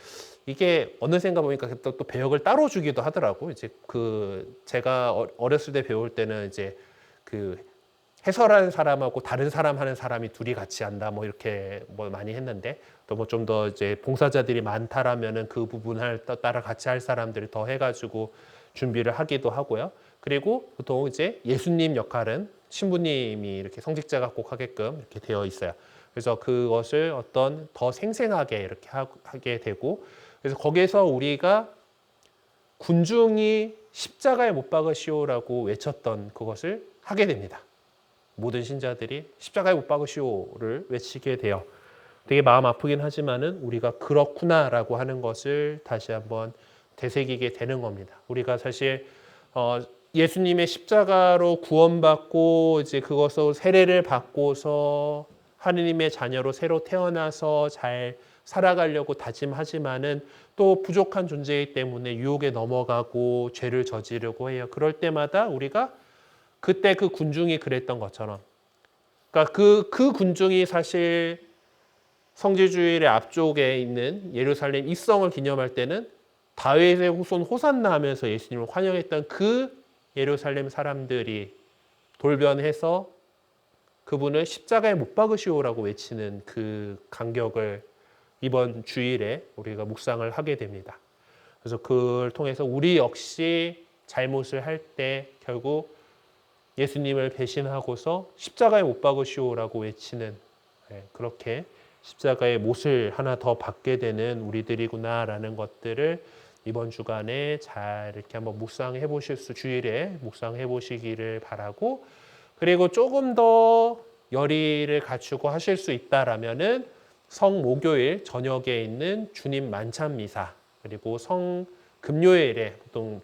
이게 어느샌가 보니까 또 배역을 따로 주기도 하더라고. 이제 그 제가 어렸을 때 배울 때는 이제 그 해설하는 사람하고 다른 사람 하는 사람이 둘이 같이 한다 뭐 이렇게 뭐 많이 했는데, 또 뭐 좀 더 이제 봉사자들이 많다라면은 그 부분을 따라 같이 할 사람들을 더 해가지고 준비를 하기도 하고요. 그리고 보통 이제 예수님 역할은 신부님이 이렇게 성직자가 꼭 하게끔 이렇게 되어 있어요. 그래서 그것을 어떤 더 생생하게 이렇게 하게 되고, 그래서 거기에서 우리가 군중이 십자가에 못 박으시오라고 외쳤던 그것을 하게 됩니다. 모든 신자들이 십자가에 못 박으시오를 외치게 돼요. 되게 마음 아프긴 하지만은 우리가 그렇구나라고 하는 것을 다시 한번 되새기게 되는 겁니다. 우리가 사실 예수님의 십자가로 구원받고 이제 그것을 세례를 받고서 하느님의 자녀로 새로 태어나서 잘 살아가려고 다짐하지만은 또 부족한 존재이기 때문에 유혹에 넘어가고 죄를 저지르고 해요. 그럴 때마다 우리가 그때 그 군중이 그랬던 것처럼, 그러니까 그 군중이 사실 성지주일의 앞쪽에 있는 예루살렘 입성을 기념할 때는 다윗의 후손 호산나 하면서 예수님을 환영했던 그 예루살렘 사람들이 돌변해서 그분을 십자가에 못 박으시오라고 외치는 그 간격을 이번 주일에 우리가 묵상을 하게 됩니다. 그래서 그걸 통해서 우리 역시 잘못을 할 때 결국 예수님을 배신하고서 십자가에 못 박으시오라고 외치는, 그렇게 십자가의 못을 하나 더 받게 되는 우리들이구나라는 것들을 이번 주간에 잘 이렇게 한번 주일에 묵상해 보시기를 바라고, 그리고 조금 더 열의를 갖추고 하실 수 있다라면은 성목요일 저녁에 있는 주님 만찬 미사, 그리고 성금요일에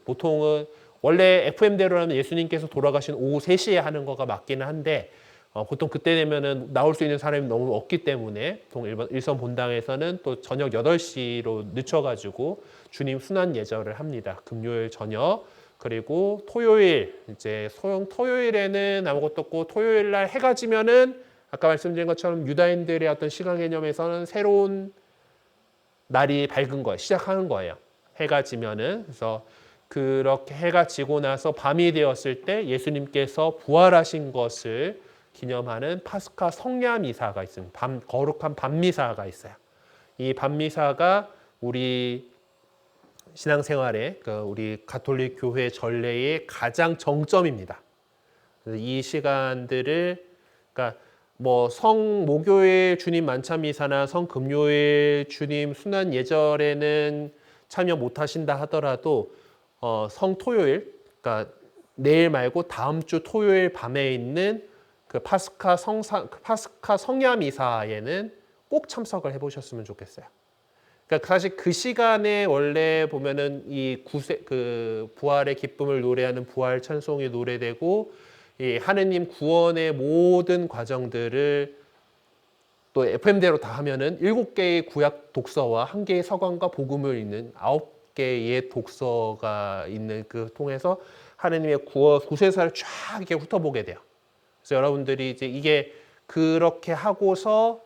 보통은 원래 FM대로라면 예수님께서 돌아가신 오후 3시에 하는 거가 맞기는 한데 보통 그때 되면은 나올 수 있는 사람이 너무 없기 때문에 보통 일선 본당에서는 또 저녁 8시로 늦춰가지고 주님 순환 예절을 합니다. 금요일 저녁. 그리고 토요일, 이제 토요일에는 아무것도 없고 토요일 날 해가 지면은 아까 말씀드린 것처럼 유다인들의 어떤 시간 개념에서는 새로운 날이 밝은 거예요. 시작하는 거예요. 해가 지면은. 그래서 그렇게 해가 지고 나서 밤이 되었을 때 예수님께서 부활하신 것을 기념하는 파스카 성야 미사가 있습니다. 거룩한 밤미사가 있어요. 이 밤미사가 우리 신앙생활의 우리 가톨릭 교회 전례의 가장 정점입니다. 이 시간들을 그러니까 뭐 성목요일 주님 만찬 미사나 성금요일 주님 순환 예절에는 참여 못 하신다 하더라도 성토요일, 그러니까 내일 말고 다음 주 토요일 밤에 있는 그 파스카 성야 미사에는 꼭 참석을 해보셨으면 좋겠어요. 그러니까 사실 그 시간에 원래 보면은 이 그 부활의 기쁨을 노래하는 부활 찬송이 노래되고 이 하느님 구원의 모든 과정들을 또 FM대로 다 하면은 7개의 구약 독서와 1개의 서강과 복음을 읽는 9개의 독서가 있는 그 통해서 하느님의 구세사를 쫙 이렇게 훑어보게 돼요. 그래서 여러분들이 이제 이게 그렇게 하고서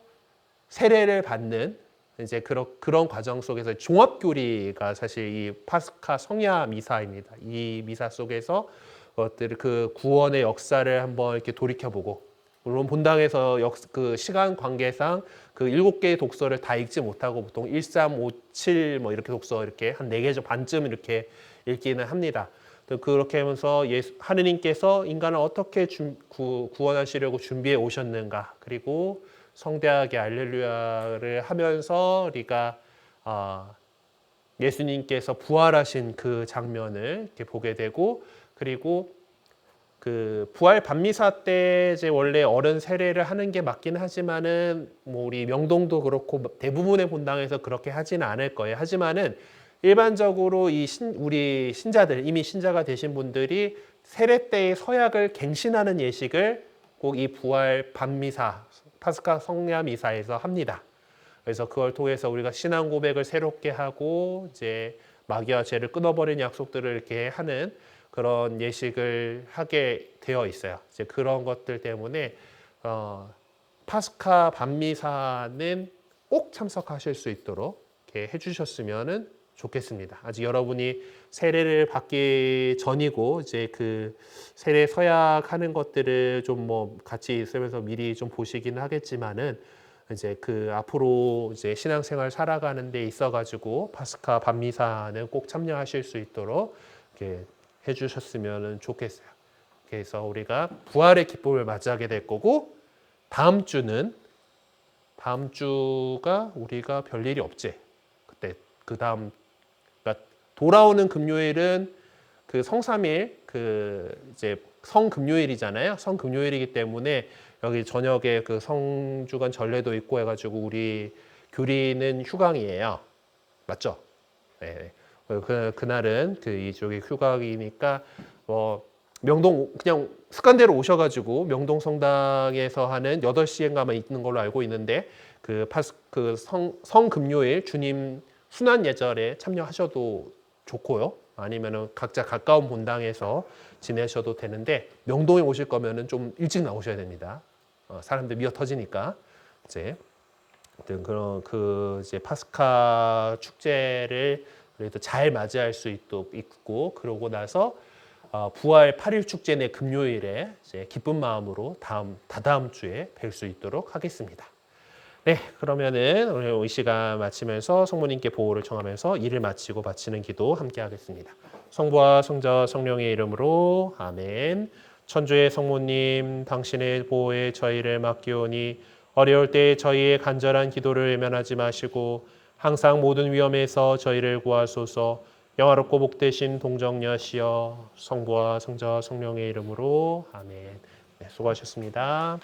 세례를 받는 이제 그런 과정 속에서 종합교리가 사실 이 파스카 성야 미사입니다. 이 미사 속에서 것들 그 구원의 역사를 한번 이렇게 돌이켜보고, 물론 본당에서 그 시간 관계상 그 7개의 독서를 다 읽지 못하고 보통 1, 3, 5, 7 뭐 이렇게 독서 이렇게 한 4개 반쯤 이렇게 읽기는 합니다. 그렇게 하면서 하느님께서 인간을 어떻게 구원하시려고 준비해 오셨는가, 그리고 성대하게 알렐루야를 하면서 우리가 예수님께서 부활하신 그 장면을 이렇게 보게 되고, 그리고 그 부활 밤미사 때 이제 원래 어른 세례를 하는 게 맞기는 하지만은 뭐 우리 명동도 그렇고 대부분의 본당에서 그렇게 하지는 않을 거예요. 하지만은 일반적으로 우리 신자들, 이미 신자가 되신 분들이 세례 때의 서약을 갱신하는 예식을 꼭 이 부활 밤미사, 파스카 성야 미사에서 합니다. 그래서 그걸 통해서 우리가 신앙 고백을 새롭게 하고 이제 마귀와 죄를 끊어버리는 약속들을 이렇게 하는 그런 예식을 하게 되어 있어요. 이제 그런 것들 때문에 파스카 밤미사는 꼭 참석하실 수 있도록 이렇게 해주셨으면 좋겠습니다. 아직 여러분이 세례를 받기 전이고 이제 그 세례 서약하는 것들을 좀 뭐 같이 있으면서 미리 좀 보시기는 하겠지만은 이제 그 앞으로 이제 신앙생활 살아가는 데 있어가지고 파스카 밤미사는 꼭 참여하실 수 있도록 이렇게 해주셨으면 좋겠어요. 그래서 우리가 부활의 기쁨을 맞이하게 될 거고, 다음 주가 우리가 별일이 없지. 그때 그 다음 그러니까 돌아오는 금요일은 그 성삼일 그 이제 성금요일이잖아요. 성금요일이기 때문에 여기 저녁에 그 성주간 전례도 있고 해가지고 우리 교리는 휴강이에요. 맞죠? 네. 그날은 그 이쪽이 휴강이니까 뭐 명동 그냥 습관대로 오셔가지고 명동 성당에서 하는 8시인가만 있는 걸로 알고 있는데 그 성금요일 주님 순환 예절에 참여하셔도 좋고요. 아니면은 각자 가까운 본당에서 지내셔도 되는데 명동에 오실 거면은 좀 일찍 나오셔야 됩니다. 사람들 미어 터지니까 이제 그런 그 이제 파스카 축제를 그래도 잘 맞이할 수 있고, 그러고 나서 부활 8일 축제 내 금요일에 이제 기쁜 마음으로 다다음 주에 뵐 수 있도록 하겠습니다. 네, 그러면은 오늘 이 시간 마치면서 성모님께 보호를 청하면서 일을 마치고 바치는 기도 함께 하겠습니다. 성부와 성자 성령의 이름으로 아멘. 천주의 성모님, 당신의 보호에 저희를 맡기오니 어려울 때 저희의 간절한 기도를 외면하지 마시고 항상 모든 위험에서 저희를 구하소서. 영화롭고 복되신 동정녀시여, 성부와 성자와 성령의 이름으로 아멘. 네, 수고하셨습니다.